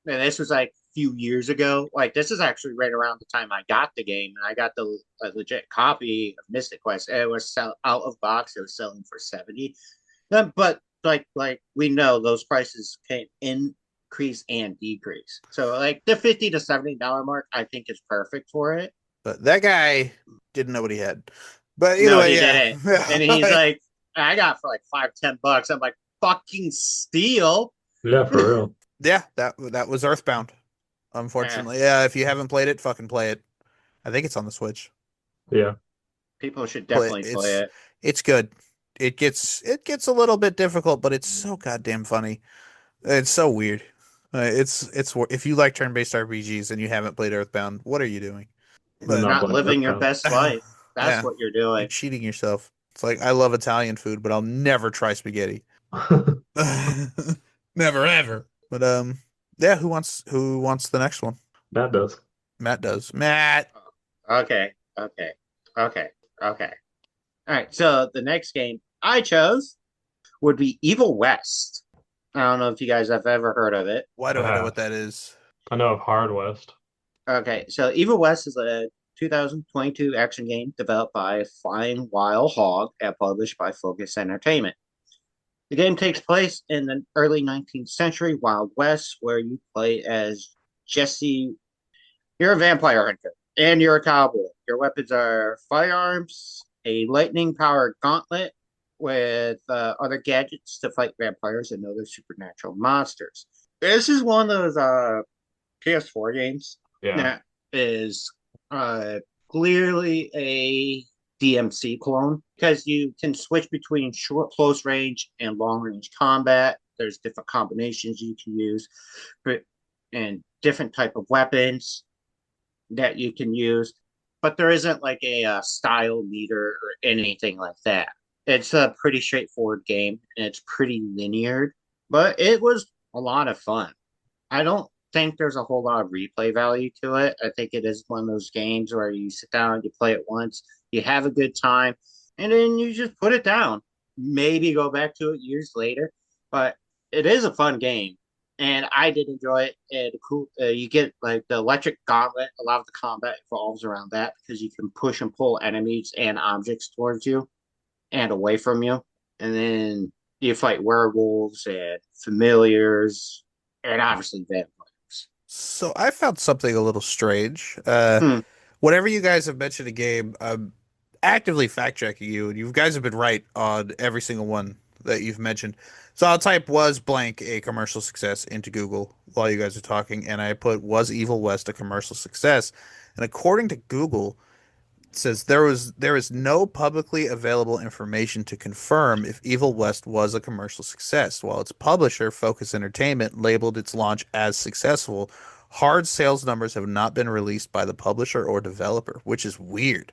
and this was like a few years ago. Like, this is actually right around the time I got the game, and I got the a legit copy of Mystic Quest. And it was out of box. It was selling for 70. But like we know, those prices can increase and decrease. So like the $50 to $70 mark, I think is perfect for it. But that guy didn't know what he had. But either No, way, he yeah. didn't. And he's like, I got for like 5, $10. I'm like, fucking steal. Yeah, for real. Yeah, that was Earthbound. Yeah, Unfortunately. Yeah, if you haven't played it, fucking play it. I think it's on the Switch. Yeah. people should Play it. definitely play it. It's good. It gets a little bit difficult, but it's so goddamn funny. It's so weird. If you like turn-based RPGs and you haven't played Earthbound, what are you doing? You're You're But not not playing living your Earthbound. best life. That's yeah, what you're you're doing. cheating yourself. It's like I love Italian food, but I'll never try spaghetti. Never ever. But yeah, who wants the next one? That does. Matt does. Matt. Okay, okay, okay, okay. All right. So the next game I chose would be Evil West. I don't know if you guys have ever heard of it. Why do I I know what have. that is? I know of Hard West. Okay, so Evil West is a 2022 action game developed by Flying Wild Hog and published by Focus Entertainment. The game takes place in the early 19th century Wild West, where you play as Jesse. You're a vampire hunter and you're a cowboy. Your weapons are firearms, a lightning powered gauntlet with other gadgets to fight vampires and other supernatural monsters. This is one of those PS4 games Yeah. that is uh, clearly a DMC clone because you can switch between short, close range, and long range combat. There's different combinations you can use, but and different type of weapons that you can use. But there isn't like a style meter or anything like that. It's a pretty straightforward game and it's pretty linear, but it was a lot of fun. I don't think there's a whole lot of replay value to it. I think it is one of those games where you sit down, you play it once, you have a good time, and then you just put it down. Maybe go back to it years later, but it is a fun game, and I did enjoy it. And cool, you get like the electric gauntlet. A lot of the combat revolves around that because you can push and pull enemies and objects towards you and away from you, and then you fight werewolves and familiars and obviously vampires. So I found something a little strange. Hmm. Whenever you guys have mentioned a game, I'm actively fact checking you, and you guys have been right on every single one that you've mentioned. So I'll type was blank a commercial success into Google while you guys are talking, and I put was Evil West a commercial success? And according to Google, it says there is no publicly available information to confirm if Evil West was a commercial success, while its publisher, Focus Entertainment, labeled its launch as successful. Hard sales numbers have not been released by the publisher or developer, which is weird.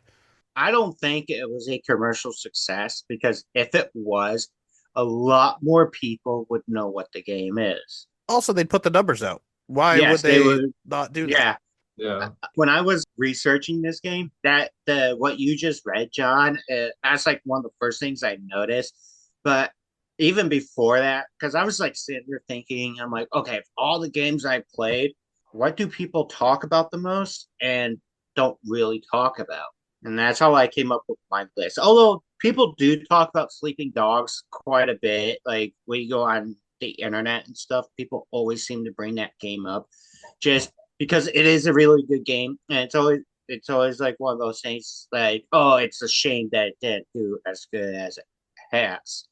I don't think it was a commercial success because if it was, a lot more people would know what the game is. Also, they'd put the numbers out. Why would Yes, they they would. not do that? Yeah, Yeah. when I was researching this game, that the what you just read, John, that's like one of the first things I noticed. But even before that, because I was like sitting there thinking, I'm like, okay, of all the games I played, what do people talk about the most and don't really talk about? And that's how I came up with my list. Although people do talk about Sleeping Dogs quite a bit, like when you go on the internet and stuff, people always seem to bring that game up. Just because it is a really good game, and it's always like one of those things like, oh, it's a shame that it didn't do as good as it has.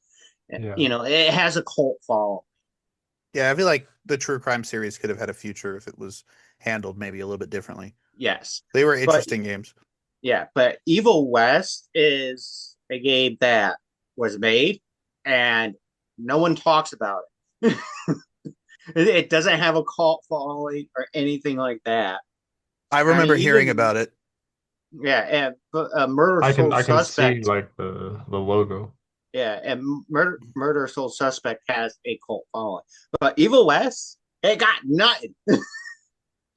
Yeah. You know, it has a cult following. Yeah, I feel like the True Crime series could have had a future if it was handled maybe a little bit differently. Yes, They were but interesting games. yeah, but Evil West is a game that was made and no one talks about it. It doesn't have a cult following or anything like that. I I mean, remember hearing even about it. yeah, and Murder I can Soul I can see Suspect. like the logo. Yeah, and Murder Soul Suspect has a cult following, but Evil West, it got nothing.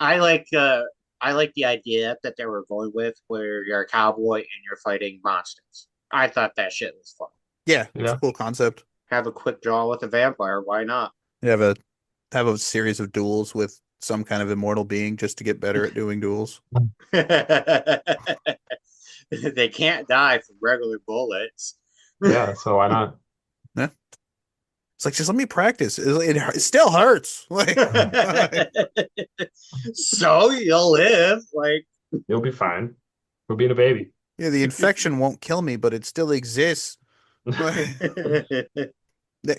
I like uh I like the idea that they were going with, where you're a cowboy and you're fighting monsters. I thought that shit was fun. Yeah, it's a Yeah. cool concept. Have a quick draw with a vampire, why not? You have a series of duels with some kind of immortal being just to get better at doing duels. They can't die from regular bullets. Yeah, so why not? Yeah. It's like just let me practice. It still hurts. Like So you'll live. Like You'll be fine. We're being a baby. yeah, the infection won't kill me, but it still exists. Like,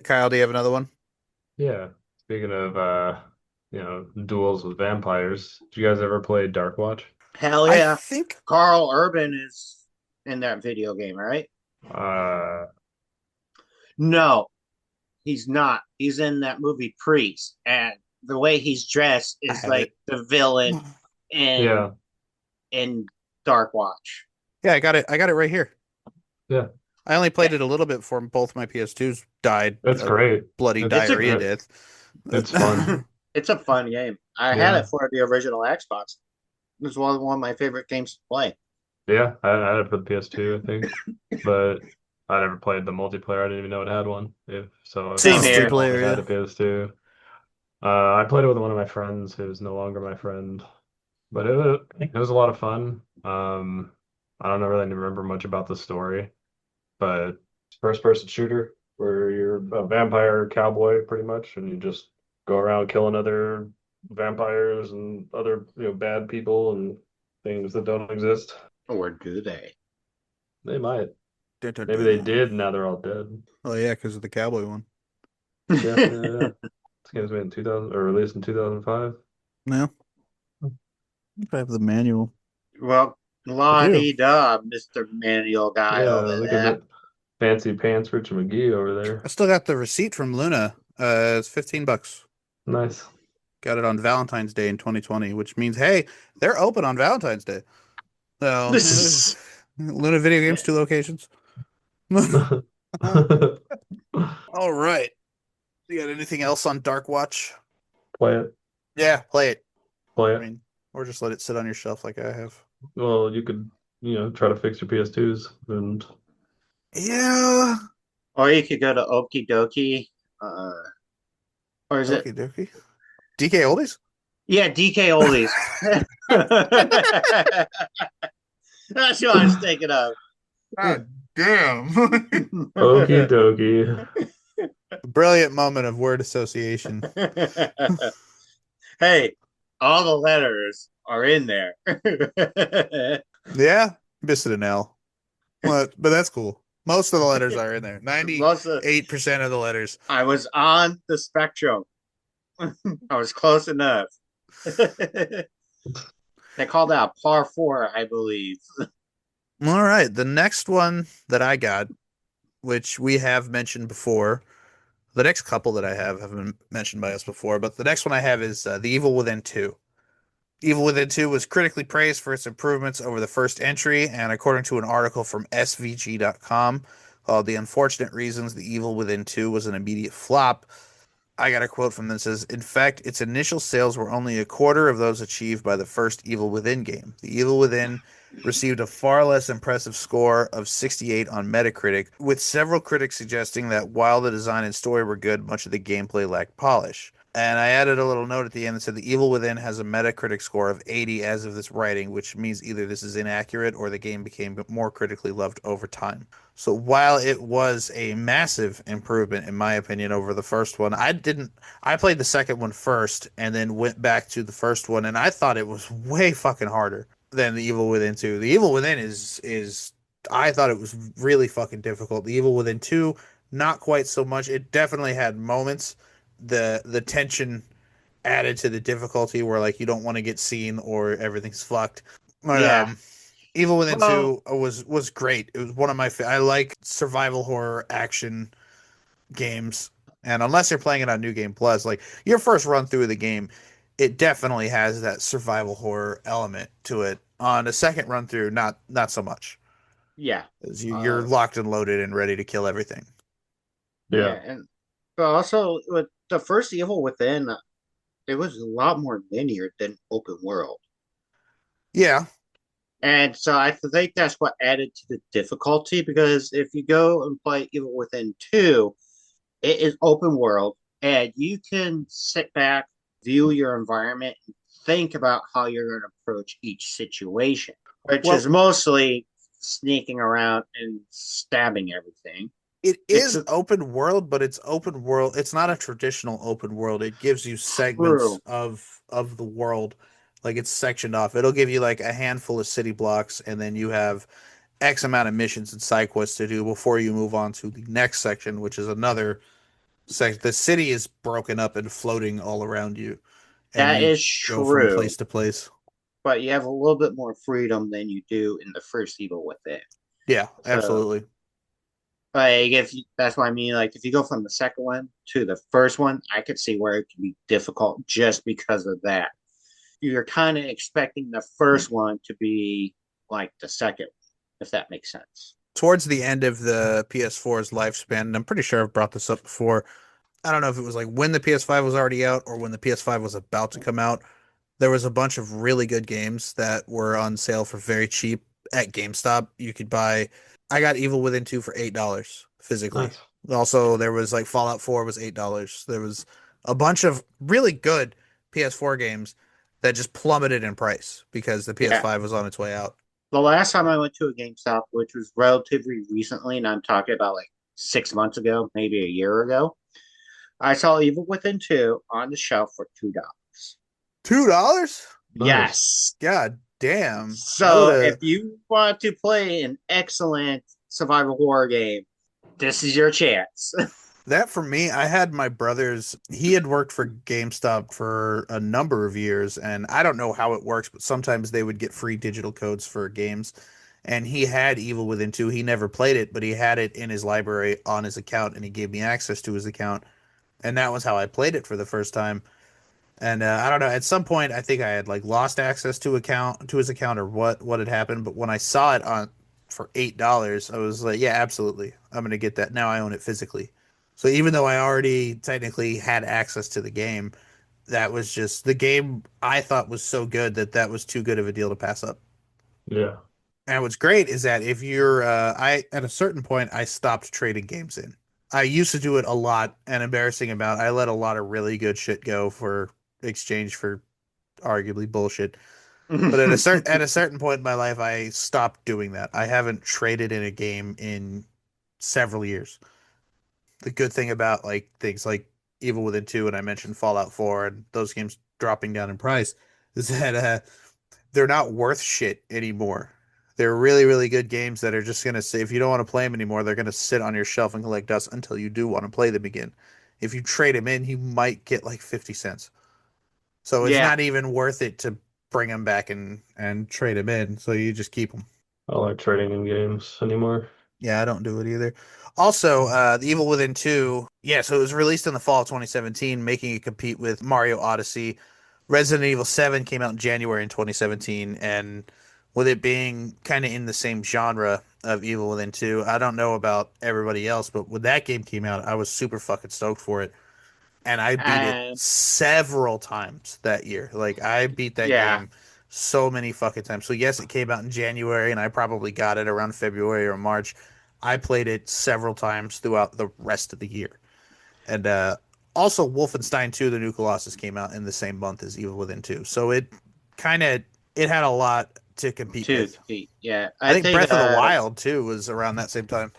Kyle, do you have another one? Yeah. Speaking of duels with vampires, did you guys ever play Dark Watch? hell I yeah. think Carl Urban is in that video game, right? Uh No, he's not. He's in that movie Priest, and the way he's dressed I is have like it. the villain in yeah. in Dark Watch. Yeah, I got it. I got it right here. Yeah. I only played Yeah, it a little bit before both my PS2s died That's a great. bloody It's diarrhea it, death. it's fun. it's a fun game. I had Yeah. it for the original Xbox. It was one of my favorite games to play. Yeah, I had it for the PS2, I think. But I never played the multiplayer. I didn't even know it had one. If so, Same I here. only Multiplayer, had yeah. a PS2. I played it with one of my friends who's no longer my friend, but it was a lot of fun. I don't really remember much about the story, but it's a first-person shooter where you're a vampire cowboy pretty much, and you just go around killing other vampires and other bad people and things that don't exist. Or do they? They might. Dun, dun, Maybe they dun. did. Now they're all dead. Oh yeah, because of the cowboy one. Yeah, yeah, yeah. This game was made in 2000 or released in 2005. No, I have the manual. Well, I la do. di da, Mr. Manual guy Yeah, over look at there. that fancy pants Richard McGee over I there. still got the receipt from Luna. It's $15. Nice. Got it on Valentine's Day in 2020, which means hey, they're open on Valentine's Day. So This is Luna Video Games, 2 locations. All right. You got anything else on Dark Watch? Play it, Yeah, play it. play I it. mean, or just let it sit on your shelf like I have. Well, you could, try to fix your PS2s and Yeah. Or you could go to Okie Dokie, uh, or is it? Okie dokie. DK Oldies? Yeah, DK Oldies. That's what I was thinking of. God damn. okie dokie. Brilliant moment of word association. Hey, all the letters are in there. Yeah, missed an L. But that's cool. Most of the letters are in there. Most of 98% of the letters. I was on the spectrum. I was close enough. They called out par four, I believe. All right. The next one that I got, which we have mentioned before, the next couple that I have been mentioned by us before, but the next one I have is The Evil Within 2. Evil Within 2 was critically praised for its improvements over the first entry, and according to an article from SVG.com called The Unfortunate Reasons The Evil Within 2 was an immediate flop, I got a quote from this says, in fact, its initial sales were only a quarter of those achieved by the first Evil Within game. The Evil Within received a far less impressive score of 68 on Metacritic, with several critics suggesting that while the design and story were good, much of the gameplay lacked polish. And I added a little note at the end that said The Evil Within has a Metacritic score of 80 as of this writing, which means either this is inaccurate or the game became more critically loved over time. So while it was a massive improvement, in my opinion, over the first one, I played the second one first and then went back to the first one, and I thought it was way fucking harder than the Evil Within 2. The Evil Within is I thought it was really fucking difficult. The Evil Within 2, not quite so much. It definitely had moments. The tension added to the difficulty where like you don't want to get seen or everything's fucked. But Yeah. Evil Within Well, 2 was great. It was one of my I like survival horror action games. And unless you're playing it on New Game Plus, like your first run through of the game, it definitely has that survival horror element to it. On a second run through, not so much. yeah. 'Cause you're Uh, locked and loaded and ready to kill everything. Yeah. yeah, and but also with the first Evil Within, it was a lot more linear than open world. Yeah. And so I think that's what added to the difficulty because if you go and play Evil Within 2, it is open world and you can sit back, view your environment, and think about how you're going to approach each situation, which is Well, mostly sneaking around and stabbing everything. it It's is open world, but it's open world. It's not a traditional open world. It gives you segments true. of the world, like it's sectioned off. It'll give you like a handful of city blocks, and then you have X amount of missions and side quests to do before you move on to the next section, which is another section. The city is broken up and floating all around you, and That you is go from true, place to place. but you have a little bit more freedom than you do in the first Evil Within. Yeah, So absolutely. like if you, that's what I mean. Like if you go from the second one to the first one, I could see where it can be difficult just because of that. You're kind of expecting the first one to be like the second, if that makes sense. Towards the end of the PS4's lifespan, and I'm pretty sure I've brought this up before. I don't know if it was like when the PS5 was already out or when the PS5 was about to come out. There was a bunch of really good games that were on sale for very cheap at GameStop. You could buy. I got Evil Within 2 for $8 physically. Nice. Also, there was like Fallout 4 was $8. There was a bunch of really good PS4 games that just plummeted in price because the Yeah. PS5 was on its way out. The last time I went to a GameStop, which was relatively recently, and I'm talking about like 6 months ago, maybe a year ago, I saw Evil Within 2 on the shelf for $2. $2? Nice. Yes. God damn. I would So if have. you want to play an excellent survival horror game, this is your chance. That for me, I had my brother's. He had worked for GameStop for a number of years, and I don't know how it works, but sometimes they would get free digital codes for games. And he had Evil Within 2. He never played it, but he had it in his library on his account, and he gave me access to his account. And that was how I played it for the first time. And I don't know. At some point, I think I had like lost access to his account or what had happened. But when I saw it on for $8. I was like, yeah, absolutely. I'm gonna get that. Now I own it physically. So even though I already technically had access to the game, that was just the game I thought was so good that that was too good of a deal to pass up. Yeah. And what's great is that if you're, I at a certain point I stopped trading games in. I used to do it a lot, and embarrassing about. I let a lot of really good shit go for exchange for arguably bullshit. But at a certain point in my life, I stopped doing that. I haven't traded in a game in several years. The good thing about like things like Evil Within 2 and I mentioned Fallout 4 and those games dropping down in price is that they're not worth shit anymore. They're really, really good games that are just going to say, if you don't want to play them anymore, they're going to sit on your shelf and collect dust until you do want to play them again. If you trade them in, you might get like 50 cents. So it's Yeah. not even worth it to bring them back and trade them in. So you just keep them. I don't like trading in games anymore. Yeah, I don't do it either. Also, The Evil Within 2, yeah, so it was released in the fall of 2017, making it compete with Mario Odyssey. Resident Evil 7 came out in January in 2017, and with it being kind of in the same genre of Evil Within 2, I don't know about everybody else, but when that game came out, I was super fucking stoked for it. And I beat it And several times that year. Like, I beat that yeah. game so many fucking times. So, yes, it came out in January, and I probably got it around February or March. I played it several times throughout the rest of the year. And also, Wolfenstein 2: The New Colossus came out in the same month as Evil Within 2. So kind of it had a lot to compete To with. compete. Yeah. I I think think Breath of the Wild too was around that same time.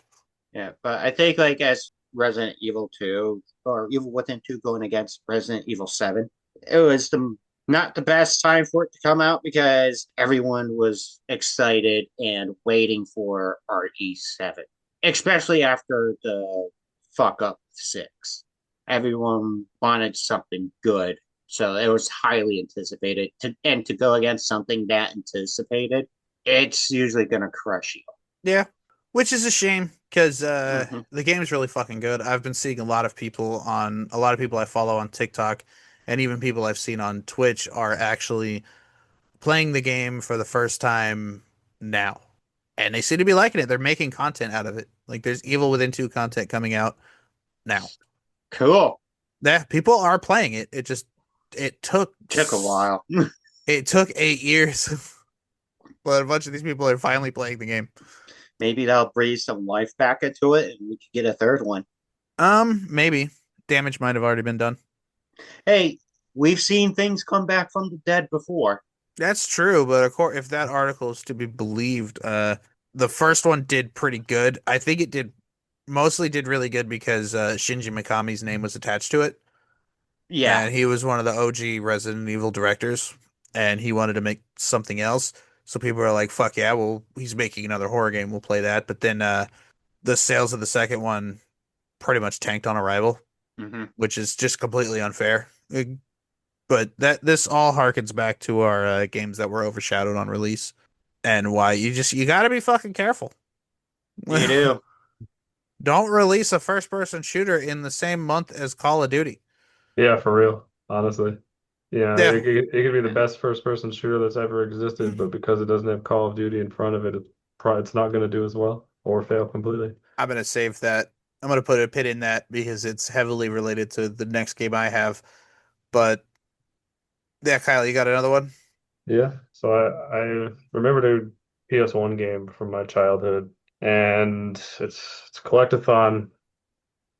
yeah, but I think like as Resident Evil 2 or Evil Within 2 going against Resident Evil 7, it was the not the best time for it to come out because everyone was excited and waiting for RE7, especially after the fuck up 6. Everyone wanted something good. So it was highly anticipated to go against something that anticipated, it's usually gonna crush you. Yeah, which is a shame because Hmm. the game is really fucking good. I've been seeing a lot of people I follow on TikTok, and even people I've seen on Twitch are actually playing the game for the first time now, and they seem to be liking it. They're making content out of it. Like there's Evil Within 2 content coming out now. Cool. Yeah, people are playing it. It took Took a while. it took 8 years, but a bunch of these people are finally playing the game. Maybe that'll breathe some life back into it and we could get a third one. Maybe damage might have already been done. Hey, we've seen things come back from the dead before. That's true, but of course, if that article is to be believed, the first one did pretty good. I think it did mostly did really good because Shinji Mikami's name was attached to it, Yeah. and he was one of the OG Resident Evil directors, and he wanted to make something else. So people are like, "Fuck yeah, well, he's making another horror game. We'll play that." But then the sales of the second one pretty much tanked on arrival, Hmm. which is just completely unfair. But this all harkens back to our games that were overshadowed on release and why you got to be fucking careful. You do. Don't release a first person shooter in the same month as Call of Duty. Yeah, for real, honestly. Yeah, Yeah, it could be the best first-person shooter that's ever existed, but because it doesn't have Call of Duty in front of it, it's not going to do as well or fail completely. I'm gonna save that. I'm gonna put a pin in that because it's heavily related to the next game I have. But yeah, Kyle, you got another one? Yeah, so I remembered a PS1 game from my childhood, and it's Collectathon.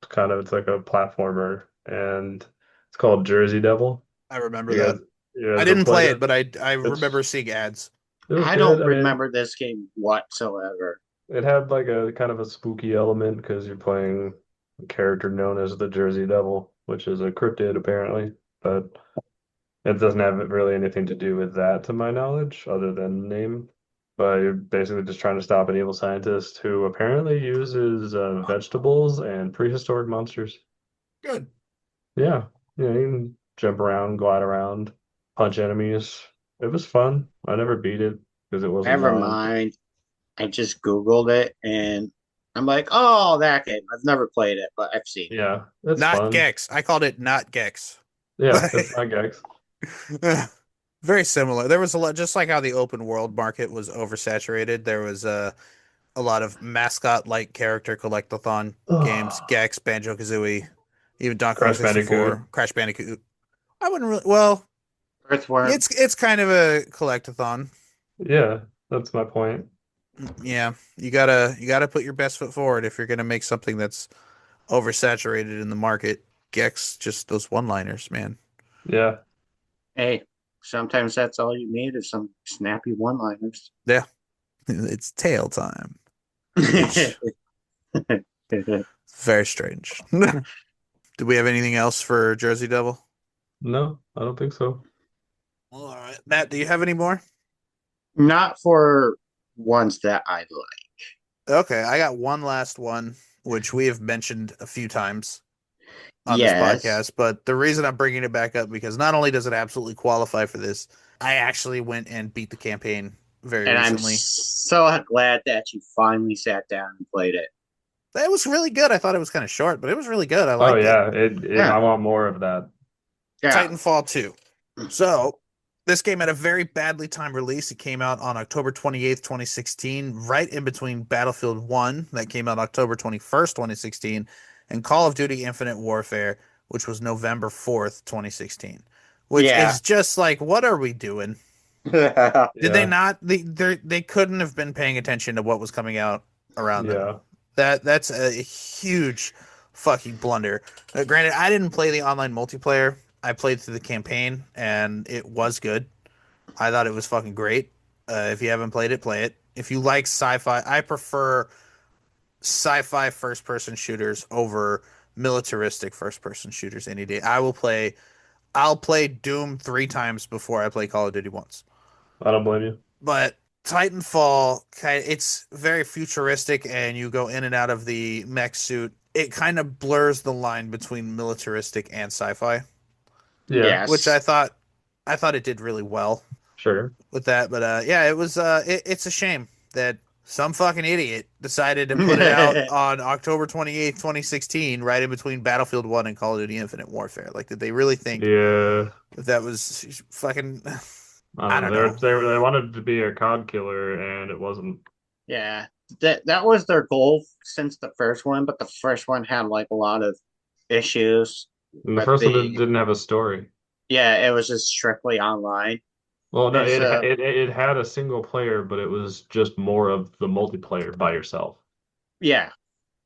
It's like a platformer, and it's called Jersey Devil. I remember You that. guys, you I guys ever didn't played play it? it, but I remember It's seeing ads. it was I good. don't I mean, remember this game whatsoever. it had like a kind of a spooky element because you're playing a character known as the Jersey Devil, which is a cryptid apparently, but it doesn't have really anything to do with that to my knowledge, other than the name. But you're basically just trying to stop an evil scientist who apparently uses vegetables and prehistoric monsters. Good. Yeah, you can jump around, glide around, punch enemies. It was fun. I never beat it because it wasn't Never mine. mind. I just Googled it and I'm like, oh, that game. I've never played it, but I've seen it. Yeah, it's Not fun. Gex. I called it not Gex. Yeah, it's not Gex. Very similar. There was a lot, just like how the open world market was oversaturated. There was a lot of mascot-like character collectathon games, Gex, Banjo-Kazooie, even Donkey Kong Crash Bandicoot. 64, Crash Bandicoot. I wouldn't really, well, Earthworm. it's kind of a collectathon. Yeah, that's my point. Yeah, you gotta put your best foot forward if you're gonna make something that's oversaturated in the market. Gex, just those one-liners, man. Yeah. Hey, sometimes that's all you need is some snappy one-liners. Yeah, it's tail time, which is very strange. Do we have anything else for Jersey Devil? No, I don't think so. Well, all right, Matt, do you have any more? Not for ones that I like. Okay, I got one last one, which we have mentioned a few times on this Yes. podcast. But the reason I'm bringing it back up because not only does it absolutely qualify for this, I actually went and beat the campaign very And I'm recently. so glad that you finally sat down and played it. It was really good. I thought it was kind of short, but it was really good. I Oh liked it. yeah, Yeah. I want more of that. Yeah. Titanfall 2. So, this game had a very badly timed release. It came out on October 28th, 2016, right in between Battlefield 1, that came out October 21st, 2016, and Call of Duty Infinite Warfare, which was November 4th, 2016. Which Yeah. is just like, what are we doing? Yeah. Did they not? They couldn't have been paying attention to what was coming out around them. Yeah. That's a huge fucking blunder. Granted, I didn't play the online multiplayer. I played through the campaign, and it was good. I thought it was fucking great. If you haven't played it, play it. If you like sci-fi, I prefer sci-fi first-person shooters over militaristic first-person shooters any day. I'll play Doom 3 times before I play Call of Duty once. I don't blame you. But Titanfall, it's very futuristic, and you go in and out of the mech suit. It kind of blurs the line between militaristic and sci-fi, Yeah, which Yes. I thought it did really well sure. with that. But yeah, it's a shame that some fucking idiot decided to put it out on October 28th, 2016, right in between Battlefield 1 and Call of Duty Infinite Warfare. Like, did they really think Yeah. that was fucking I I don't don't know. know. They wanted to be a COD killer and it wasn't. Yeah. That was their goal since the first one, but the first one had like a lot of issues And the with first one the didn't have a story. yeah, it was just strictly online. Well, no, And so it had a single player, but it was just more of the multiplayer by yourself. yeah.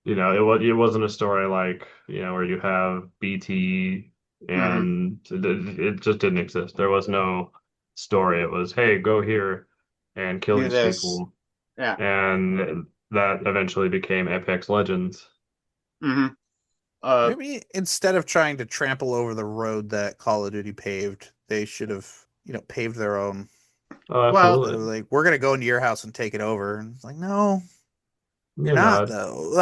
It wasn't a story like, where you have BT Hmm. and it just didn't exist. There was no story. It was, hey, go here and kill Do these this. people. Yeah. And that eventually became Apex Legends. Hmm. Uh Maybe instead of trying to trample over the road that Call of Duty paved, they should have, paved their own. Oh, well, Instead of absolutely. like, we're gonna go into your house and take it over. And it's like, no, you're You're not not. though.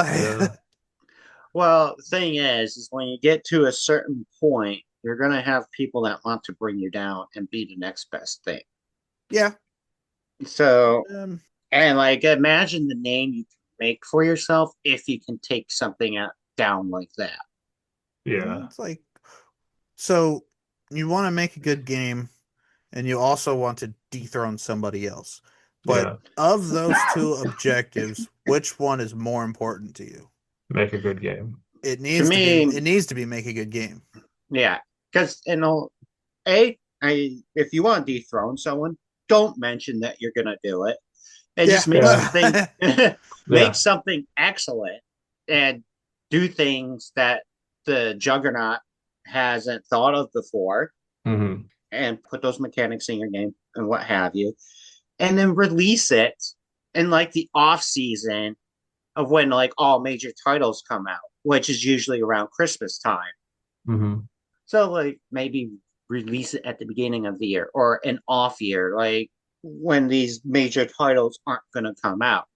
Yeah. the thing is when you get to a certain point, you're gonna have people that want to bring you down and be the next best thing. Yeah. So Um, and like imagine the name you can make for yourself if you can take something down like that. Yeah. it's like, so you want to make a good game, and you also want to dethrone somebody else. But Yeah. of those two objectives, which one is more important to you? Make a good game. To It me, needs to be make a good game. yeah, because if you want to dethrone someone, don't mention that you're gonna do it, and Yeah. just make Yeah. something make Yeah. something excellent and do things that the Juggernaut hasn't thought of before, Hmm. and put those mechanics in your game and what have you, and then release it in like the off season of when like all major titles come out, which is usually around Christmas time. Hmm. So like maybe release it at the beginning of the year or an off year, like when these major titles aren't gonna come out.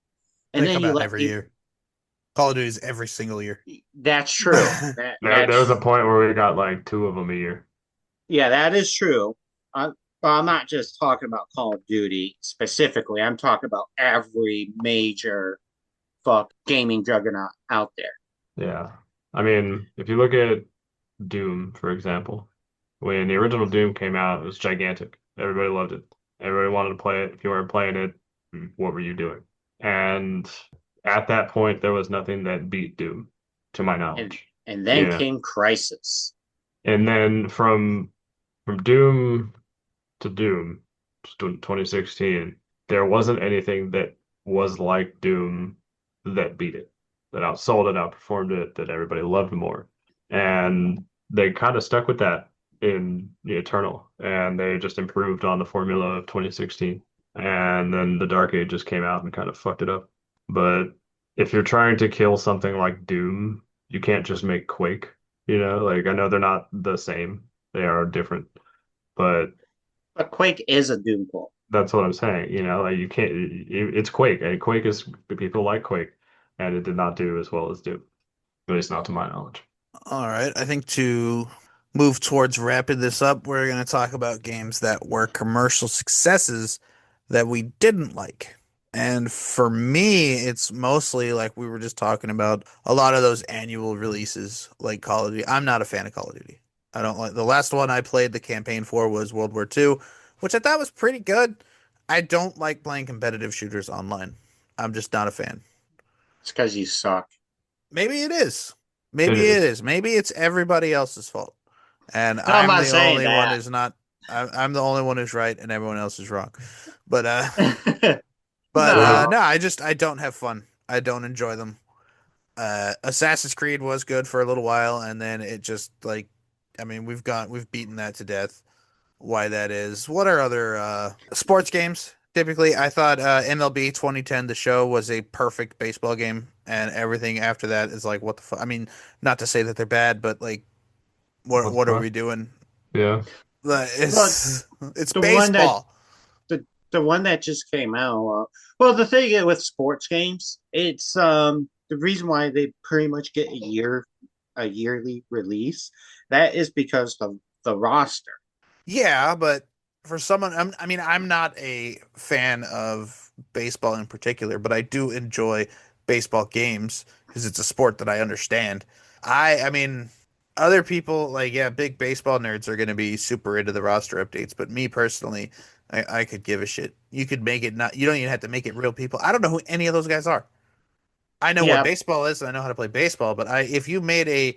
And They then come you out let every people year. Call of Duty's every single year. that's true. There was a point where we got like two of them a year. Yeah, that is true. But I'm not just talking about Call of Duty specifically. I'm talking about every major fuck gaming juggernaut out there. Yeah. I mean, if you look at Doom, for example, when the original Doom came out, it was gigantic. Everybody loved it. Everybody wanted to play it. If you weren't playing it, what were you doing? And at that point, there was nothing that beat Doom, to my and knowledge. and then Yeah. came Crisis. And then from Doom to Doom, 2016, there wasn't anything that was like Doom that beat it, that outsold it, outperformed it, that everybody loved more. And they kind of stuck with that in the Eternal, and they just improved on the formula of 2016. And then the Dark Ages came out and kind of fucked it up. But if you're trying to kill something like Doom, you can't just make Quake. Like I know they're not the same, they are different, but But Quake is a Doom clone. that's what I'm saying. Like you can't. It's Quake, and Quake is people like Quake, and it did not do as well as Doom, at least not to my knowledge. All right. I think to move towards wrapping this up, we're going to talk about games that were commercial successes that we didn't like. And for me, it's mostly like we were just talking about a lot of those annual releases like Call of Duty. I'm not a fan of Call of Duty. I don't like the last one I played the campaign for was World War II, which I thought was pretty good. I don't like playing competitive shooters online. I'm just not a fan. It's because you suck. Maybe it is. It Maybe it is. is. Maybe it's everybody else's fault. And No, I'm I'm not the saying only one that. who's not I'm the only one who's right and everyone else is wrong. But Well, No. no, I don't have fun. I don't enjoy them. Assassin's Creed was good for a little while and then it just like I mean we've beaten that to death. Why that is. What are other sports games? Typically, I thought MLB 2010, the show, was a perfect baseball game, and everything after that is like, what the fuck? I mean, not to say that they're bad, but like, what what the what are we fuck? doing? Yeah. Like, Well, it's the one that baseball. the one that just came out. Well, the thing is with sports games, it's the reason why they pretty much get a yearly release. That is because the roster. Yeah, but for someone, I mean, I'm not a fan of baseball in particular, but I do enjoy baseball games because it's a sport that I understand. I mean, other people like, yeah, big baseball nerds are going to be super into the roster updates, but me personally, I could give a shit. You could make it not, you don't even have to make it real people. I don't know who any of those guys are. I know what Yeah, baseball is and I know how to play baseball, but if you made a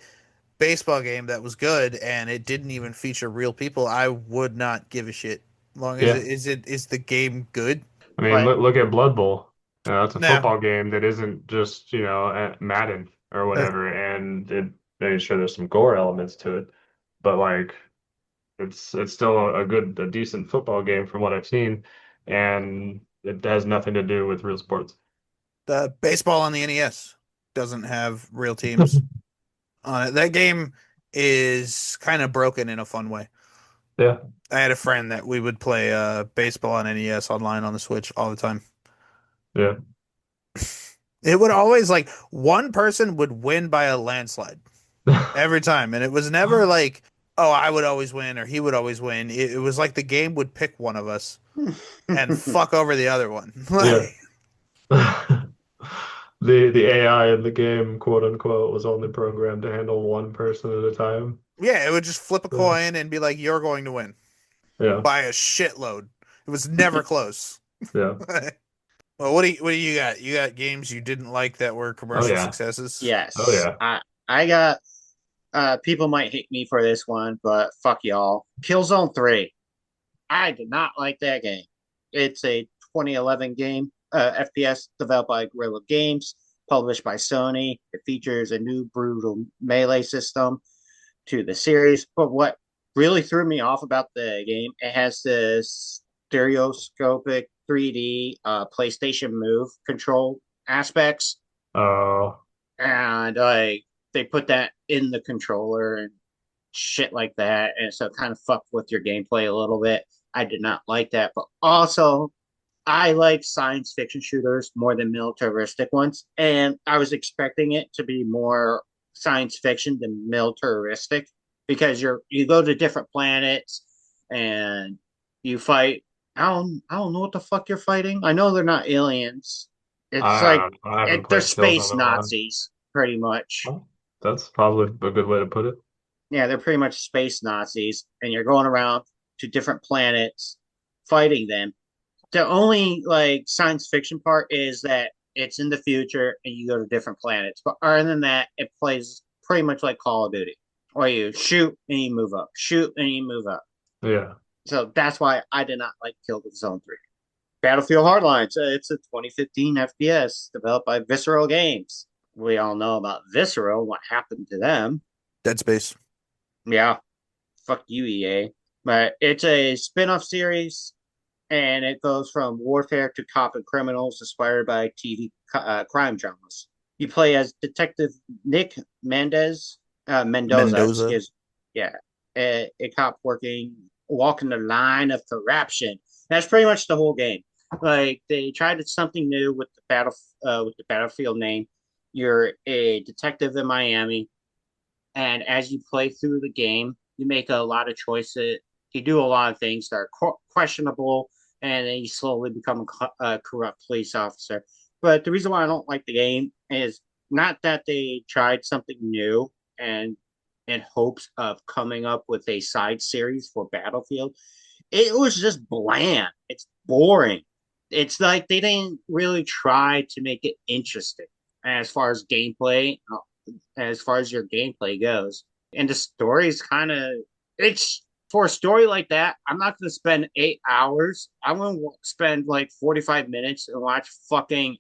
baseball game that was good and it didn't even feature real people, I would not give a shit. Long as Yeah. it is the game good? I mean, but look at Blood Bowl. It's a Nah. football game that isn't just, Madden or whatever, and I'm sure there's some gore elements to it, but like it's still a decent football game from what I've seen, and it has nothing to do with real sports. The baseball on the NES doesn't have real teams on it. That game is kind of broken in a fun way. Yeah. I had a friend that we would play baseball on NES online on the Switch all the time. Yeah. It would always like one person would win by a landslide every time, and it was never like, oh, I would always win or he would always win. It was like the game would pick one of us and fuck over the other one. Yeah. Like, The AI in the game, quote unquote, was only programmed to handle one person at a time. yeah, it would just flip a Yeah. coin and be like, "You're going to win Yeah. by a shitload." It was never close. Yeah. Well, what do you got? You got games you didn't like that were Oh commercial yeah. successes? Oh yes, yeah. I got people might hate me for this one, but fuck y'all. Killzone 3. I did not like that game. It's a 2011 game, FPS developed by Guerrilla Games, published by Sony. It features a new brutal melee system to the series. But what really threw me off about the game, it has this stereoscopic 3D PlayStation Move control aspects, Oh, and like they put that in the controller and shit like that, and so it kind of fucked with your gameplay a little bit. I did not like that, but also I like science fiction shooters more than militaristic ones, and I was expecting it to be more science fiction than militaristic because you go to different planets and you fight. I don't know what the fuck you're fighting. I know they're not aliens. It's like I haven't they're played Killzone space in a while. Nazis pretty much. Well, that's probably a good way to put it. Yeah, they're pretty much space Nazis, and you're going around to different planets fighting them. The only like science fiction part is that it's in the future and you go to different planets. But other than that, it plays pretty much like Call of Duty, where you shoot and you move up, shoot and you move up. Yeah. So that's why I did not like Killzone 3. Battlefield Hardline. It's a 2015 FPS developed by Visceral Games. We all know about Visceral, what happened to them. Dead Space. Yeah, fuck you, EA. But it's a spin off series, and it goes from warfare to cop and criminals inspired by TV crime dramas. You play as Detective Nick Mendoza, Mendoza. excuse. Yeah, a cop walking the line of corruption. That's pretty much the whole game. Like they tried something new with the Battlefield name. You're a detective in Miami, and as you play through the game, you make a lot of choices. You do a lot of things that are questionable, and then you slowly become a corrupt police officer. But the reason why I don't like the game is not that they tried something new and in hopes of coming up with a side series for Battlefield. It was just bland. It's boring. It's like they didn't really try to make it interesting as far as gameplay, as far as your gameplay goes. And the story is kind of it's for a story like that. I'm not going to spend 8 hours. I'm going to spend like 45 minutes and watch fucking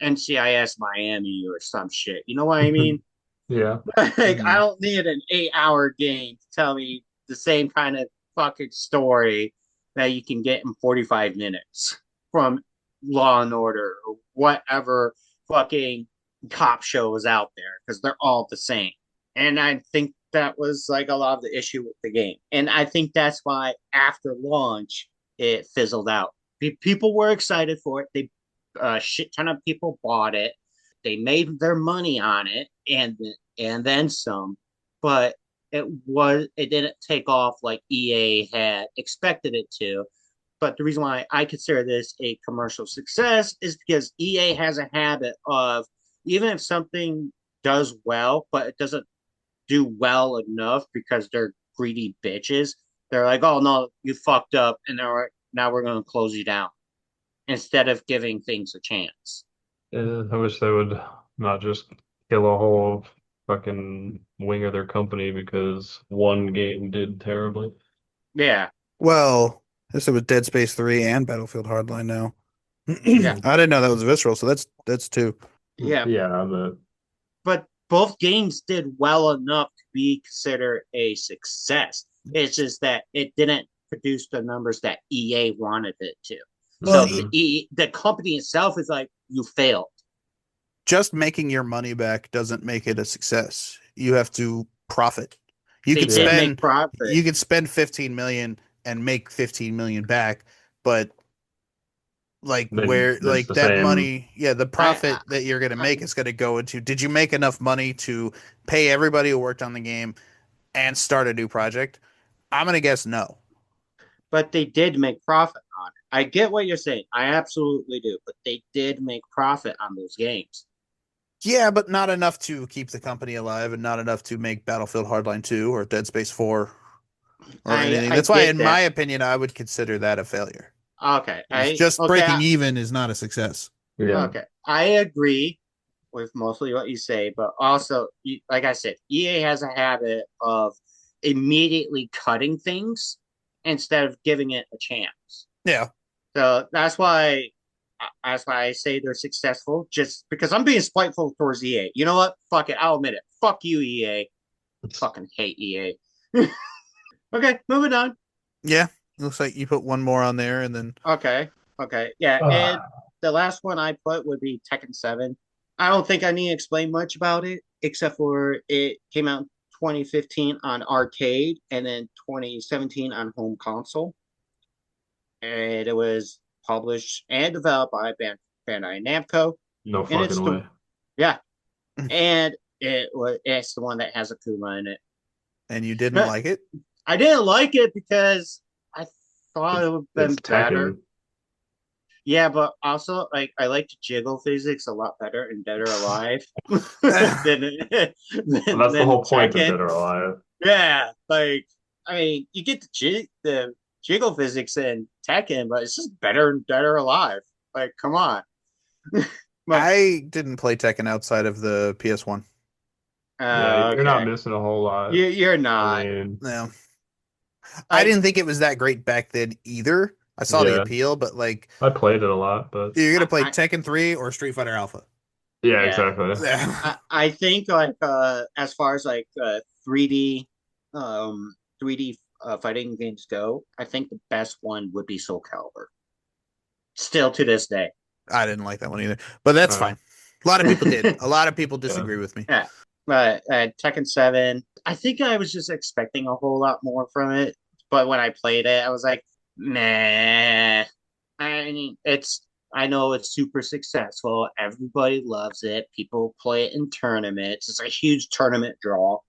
NCIS Miami or some shit. You know what I mean? Yeah. Like I don't need an 8 hour game to tell me the same kind of fucking story that you can get in 45 minutes from Law and Order or whatever fucking cop shows out there because they're all the same. And I think that was like a lot of the issue with the game. And I think that's why after launch it fizzled out. People were excited for it. They a shit ton of people bought it. They made their money on it and then some, but it didn't take off like EA had expected it to. But the reason why I consider this a commercial success is because EA has a habit of even if something does well, but it doesn't do well enough because they're greedy bitches. They're like, "Oh no, you fucked up," and now we're going to close you down instead of giving things a chance. I wish they would not just kill a whole fucking wing of their company because one game did terribly. Yeah, Well, this is with Dead Space 3 and Battlefield Hardline now. yeah, I didn't know that was Visceral, so that's two. yeah. Yeah, but But both games did well enough to be considered a success. It's just that it didn't produce the numbers that EA wanted it to. Well, So mhm. the company itself is like, you failed. just making your money back doesn't make it a success. You have to profit. You They could did Yeah, make spend profit. you could spend 15 million and make 15 million back, but like then where it's like the that same. money, yeah, the I, profit that you're going to I make is going to go into, did you make enough money to pay everybody who worked on the game and start a new project? I'm going to guess no. but they did make profit on it. I get what you're saying. I absolutely do. But they did make profit on those games. Yeah, but not enough to keep the company alive and not enough to make Battlefield Hardline 2 or Dead Space 4 or anything. I That's why, get in my that. opinion, I would consider that a failure. Okay. It's just Okay. breaking even is not a success. Yeah. Okay. I agree with mostly what you say, but also, like I said, EA has a habit of immediately cutting things instead of giving it a chance. Yeah. So that's why I say they're successful. Just because I'm being spiteful towards EA. You know what? Fuck it. I'll admit it. Fuck you, EA. Fucking hate EA. Okay, moving on. Yeah. Looks like you put one more on there and then Okay, okay, yeah, and Ah, the last one I put would be Tekken 7. I don't think I need to explain much about it, except for it came out in 2015 on arcade and then 2017 on home console. And it was published and developed by Bandai Namco. no And fucking way. yeah, and it's the one that has Akuma in it. and you didn't But like it? I didn't like it because I thought It's it would have it's been better. Tekken. Yeah, but also like I like the jiggle physics a lot better in Dead or Alive than And that's the than whole point of Tekken. Dead or Alive. Yeah, like I mean, you get the jiggle physics in Tekken, but it's just better and better alive. Like, come on. But I didn't play Tekken outside of the PS1. Yeah, you're not okay, missing a whole lot. you're I not. mean, No, I I didn't think it was that great back then either. I saw the yeah, appeal, but like I played it a lot, but you're gonna play I Tekken 3 or Street Fighter Alpha. yeah, yeah. exactly. I think like as far as like 3D 3D fighting games go, I think the best one would be Soul Calibur. Still to this day. I didn't like that one either, but that's Uh, fine. A lot of people did. A lot of people yeah. disagree with me. Yeah. But Tekken 7, I think I was just expecting a whole lot more from it. But when I played it, I was like, nah. I mean, I know it's super successful. Everybody loves it. People play it in tournaments. It's a huge tournament draw.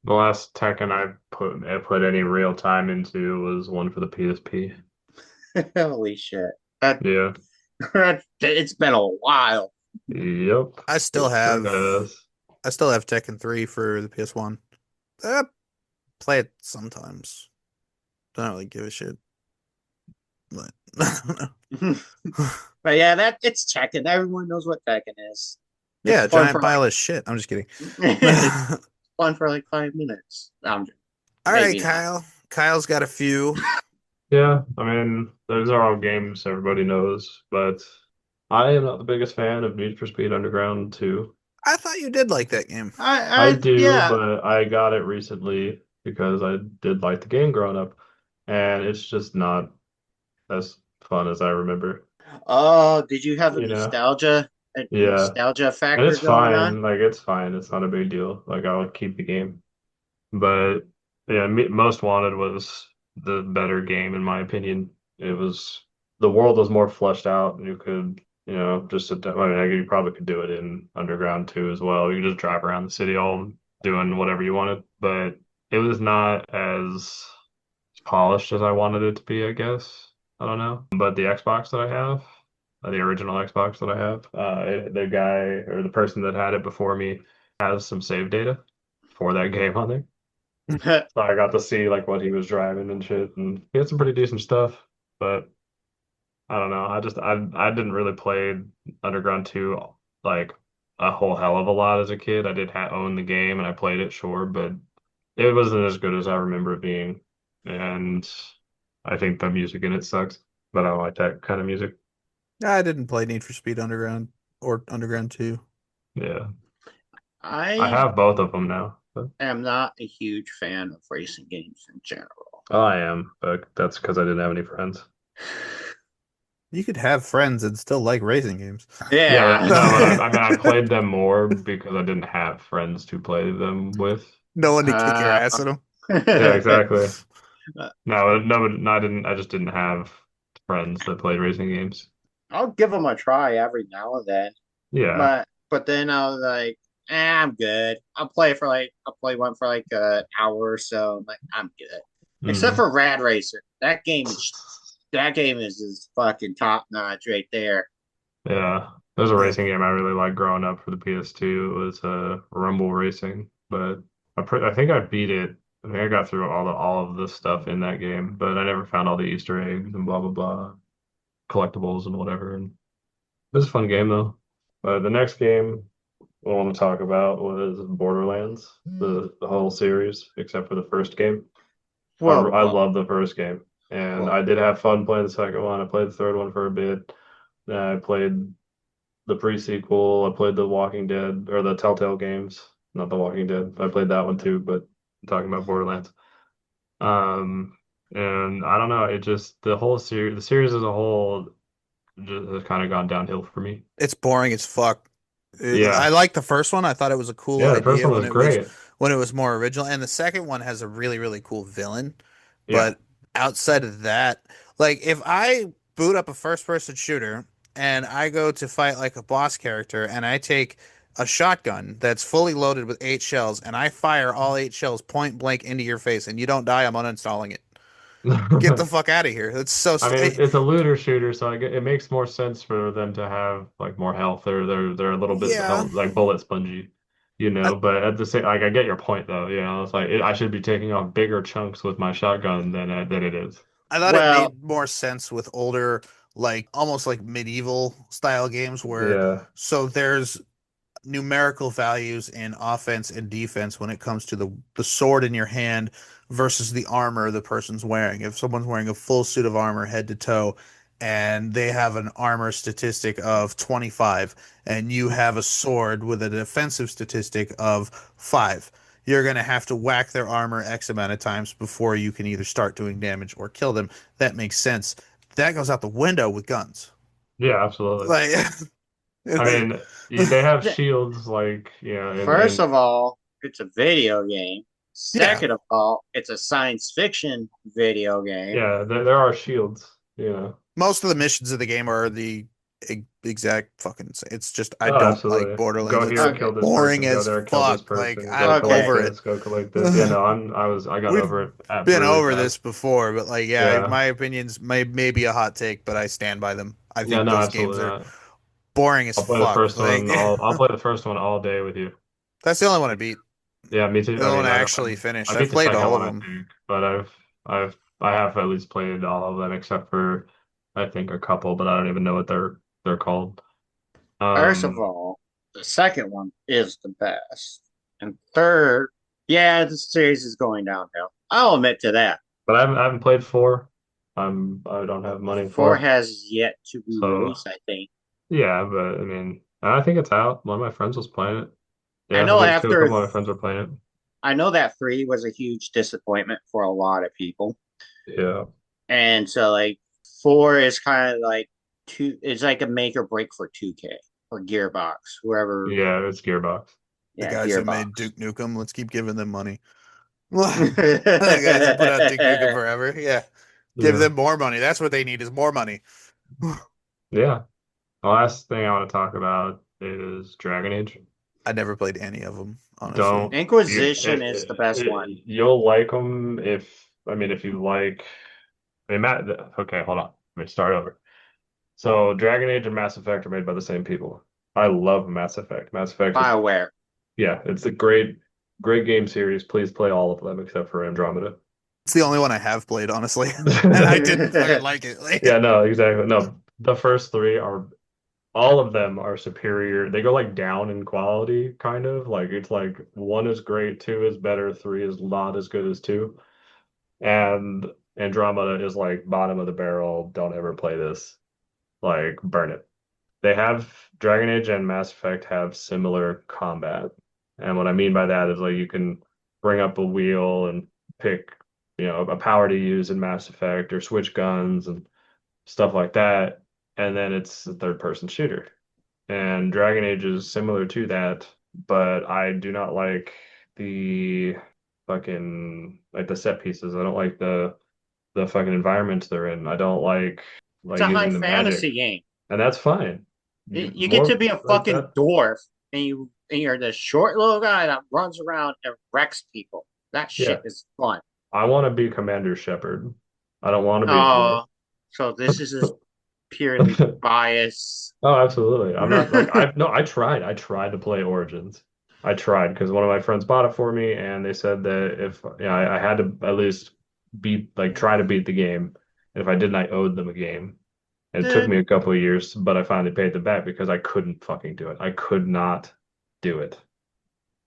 The last Tekken I put any real time into was one for the PSP. Holy shit. That, Yeah. it's been a while. Yep. I still It sure have does. I still have Tekken 3 for the PS1. Play it sometimes. Don't really give a shit. But I don't know. But yeah, that it's Tekken. Everyone knows what Tekken is. It's Yeah, fun giant for like pile of shit. I'm just kidding. it's fun for like 5 minutes. All right, Maybe not. Kyle. Kyle's got a few. Yeah, I mean, those are all games everybody knows, but I am not the biggest fan of Need for Speed Underground 2. I thought you did like that game. I I do, yeah. but I got it recently because I did like the game growing up, and it's just not as fun as I remember, Oh, did you have you know? a Yeah, nostalgia and factor it's going on? fine. Like it's fine. It's not a big deal. Like I'll keep the game. But yeah, Most Wanted was the better game in my opinion. It was the world was more fleshed out, and you could, just sit down. I mean, you probably could do it in Underground too as well. You could just drive around the city all doing whatever you wanted, but it was not as polished as I wanted it to be, I guess. I don't know. But the Xbox that I have, the original Xbox that I have, the guy or the person that had it before me has some save data for that game on there. So I got to see like what he was driving and shit, and he had some pretty decent stuff. But I don't know. I didn't really play Underground 2 like a whole hell of a lot as a kid. I did ha own the game and I played it, sure, but it wasn't as good as I remember it being. And I think the music in it sucks, but I don't like that kind of music. I didn't play Need for Speed Underground or Underground 2. Yeah. I I have both of them now. But, am not a huge fan of racing games in general. oh, I am, but that's because I didn't have any friends. You could have friends and still like racing games. Yeah, Yeah. no, but I mean, I played them more because I didn't have friends to play them with. No one to kick your ass at them. Yeah, exactly. No, I didn't. I just didn't have friends that played racing games. I'll give them a try every now and then. Yeah. But then I was like, I'm good. I'll play one for like an hour or so. I'm like, I'm good. Except Hmm. for Rad Racer. That game is just fucking top notch right there. Yeah. There's a Yeah. racing game I really liked growing up for the PS2. It was Rumble Racing, but I think I beat it. I think I got through all of the stuff in that game, but I never found all the Easter eggs and blah blah blah, collectibles and whatever. And it was a fun game though. The next game I want to talk about was Borderlands, the whole series, except for the first game. Whoa, I whoa, love the first game, and whoa. I did have fun playing the second one. I played the third one for a bit. I played the pre-sequel. I played the Walking Dead or the Telltale games, not the Walking Dead. I played that one too, but I'm talking about Borderlands. Um, and I don't know, it just the series as a whole just has kind of gone downhill for me. It's boring as fuck. I Yeah, like the first one. I thought it was a cool yeah, the first idea one was great. when it was more original, and the second one has a really really cool villain. Yeah. But outside of that, like if I boot up a first person shooter and I go to fight like a boss character and I take a shotgun that's fully loaded with 8 shells and I fire all 8 shells point blank into your face and you don't die, I'm uninstalling it. Get the fuck out of here. That's so I mean, it's a looter shooter, so it makes more sense for them to have like more health. They're a little bit yeah. like bullet spongy, But at the same, like I get your point though. It's like I should be taking off bigger chunks with my shotgun than it is. I thought it Well, made more sense with older, like almost like medieval style games where Yeah. so there's numerical values in offense and defense when it comes to the sword in your hand versus the armor the person's wearing. If someone's wearing a full suit of armor head to toe and they have an armor statistic of 25 and you have a sword with a defensive statistic of 5, you're going to have to whack their armor X amount of times before you can either start doing damage or kill them. That makes sense. That goes out the window with guns. Yeah, absolutely. Like I like mean, they have th- shields like, first and of all, it's a video game. yeah, Second of all, it's a science fiction video game. yeah, there are shields. most of the missions of the game are the exact fucking. It's just I Oh, don't like absolutely. Go Borderlands. It's here, Okay. kill this boring person, go as there, kill this fuck. Like person, go I'm collect Okay. over it. this, go collect this. Yeah, no, I got We've over it at been really over this fast. before, but like yeah, Yeah. my opinions may be a hot take, but I stand by them. I Yeah, think no, those games absolutely are not. boring as I'll play the fuck. first Like one I'll play the first one all day with you. that's the only one I beat. Yeah, me too. The I only one mean, I actually I finished. I've beat the played second all of one, I them. think, but I have at least played all of them except for I think a couple, but I don't even know what they're called. First of Um, all, the second one is the best. And third, yeah, the series is going downhill. I'll admit to that. but I haven't played four. I don't have money Four for it. has yet to be So released, I think. yeah, but I mean, I think it's out. One of my friends was playing it. I Yeah, know me too. A after couple of my friends were playing I know that three was a huge disappointment for a lot of people. it. Yeah. And so like four is kind of like two it's like a make or break for 2K or Gearbox, whoever. Yeah, it's Gearbox. The Yeah, guys that Gearbox. made Duke Nukem, let's keep giving them money. The guys that put out Duke Nukem Forever, yeah, give Yeah. them more money. That's what they need is more money. Yeah. The last thing I want to talk about is Dragon Age. I never played any of them, honestly. Don't you? Inquisition is the best one. You'll like them if you like. I mean, okay, hold on. Let me start over. So, Dragon Age and Mass Effect are made by the same people. I love Mass Effect. Mass Effect is, BioWare. yeah, it's a great game series. Please play all of them except for Andromeda. It's the only one I have played, honestly, and I didn't fucking like it. Yeah, no, exactly. No, the first three are all of them are superior. They go like down in quality, kind of. Like it's like one is great, two is better, three is not as good as two. And Andromeda is like bottom of the barrel. Don't ever play this. Like burn it. They have Dragon Age and Mass Effect have similar combat. And what I mean by that is like you can bring up a wheel and pick, a power to use in Mass Effect or switch guns and stuff like that. And then it's a third person shooter. And Dragon Age is similar to that, but I do not like the fucking like the set pieces. I don't like the fucking environments they're in. I don't It's like a high using the magic. fantasy game. And that's fine. You get More to be a like fucking that. dwarf and you're the short little guy that runs around and wrecks people. That Yeah. shit is fun. I want to be Commander Shepard. I don't want to be a dwarf. Oh, so this is just purely bias. Oh, absolutely. I'm not like I've no, I tried. I tried to play Origins. I tried because one of my friends bought it for me and they said that if I had to at least try to beat the game. And if I didn't, I owed them a game. And it took me Dude, a couple of years, but I finally paid them back because I couldn't fucking do it. I could not do it.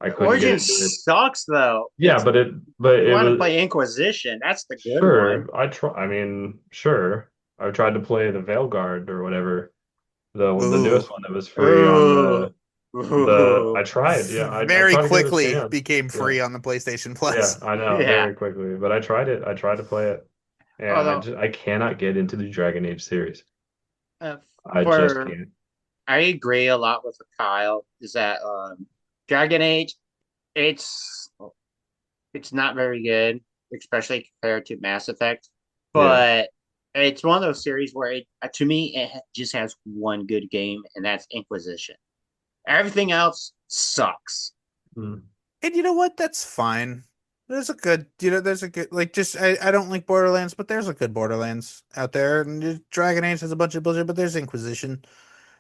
I couldn't get Origin into it. sucks though. Yeah, It's but You it want to was play Inquisition. That's the good one. sure. I mean, sure. I tried to play the Veilguard or whatever, the Ooh, newest one that was free on Ooh. the Ooh. I tried. Yeah, I very tried to give it a quickly chance. became Yeah. free on the PlayStation Yeah, Plus. I know, Yeah. very quickly. But I tried it. I tried to play it. And Although I cannot get into the Dragon Age series. uh, I just for can't. I agree a lot with Kyle is that Dragon Age it's it's not very good, especially compared to Mass Effect. Yeah. But it's one of those series where to me just has one good game, and that's Inquisition. Everything else sucks. Mm. And you know what? That's fine. There's a good, there's a good, like, just, I don't like Borderlands, but there's a good Borderlands out there. And Dragon Age has a bunch of bullshit, but there's Inquisition.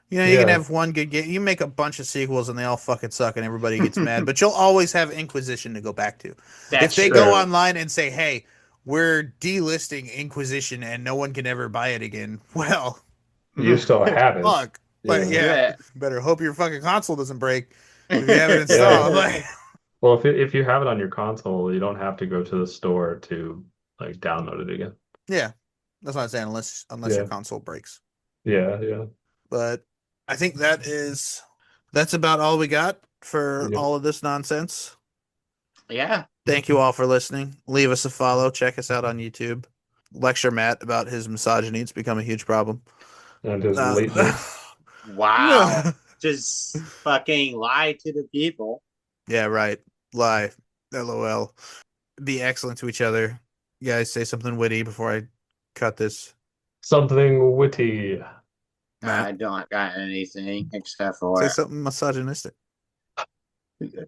You can Yeah. have one good game. You make a bunch of sequels and they all fucking suck and everybody gets mad, but you'll always have Inquisition to go back to. If That's they go true. Sure. online and say, hey, we're delisting Inquisition and no one can ever buy it again. Well, You still have it. fuck. But Yeah. yeah, better hope your fucking console doesn't break if you have it Yeah. installed. Like, Well, if you have it on your console, you don't have to go to the store to like download it again. yeah, that's what I'm saying. Unless your Yeah. console breaks. Yeah. But I think that's about all we got for Yep. all of this nonsense. Yeah. Thank you all for listening. Leave us a follow. Check us out on YouTube. Lecture Matt about his misogyny. It's become a huge problem. And his Uh, lateness. Wow. Just fucking lie to the people. Yeah, right. Lie. LOL. Be excellent to each other. You guys say something witty before I cut this. Something witty. Matt, I don't got anything except say for something misogynistic. you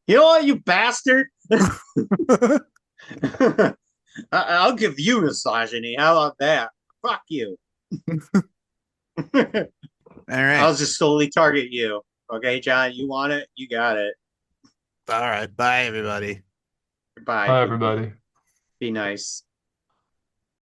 know what, you bastard. I'll give you misogyny. How about that? Fuck you. All right. I'll just solely target you. Okay, John, you want it? You got it. All right. Bye, everybody. Bye. Hi, everybody. Be nice.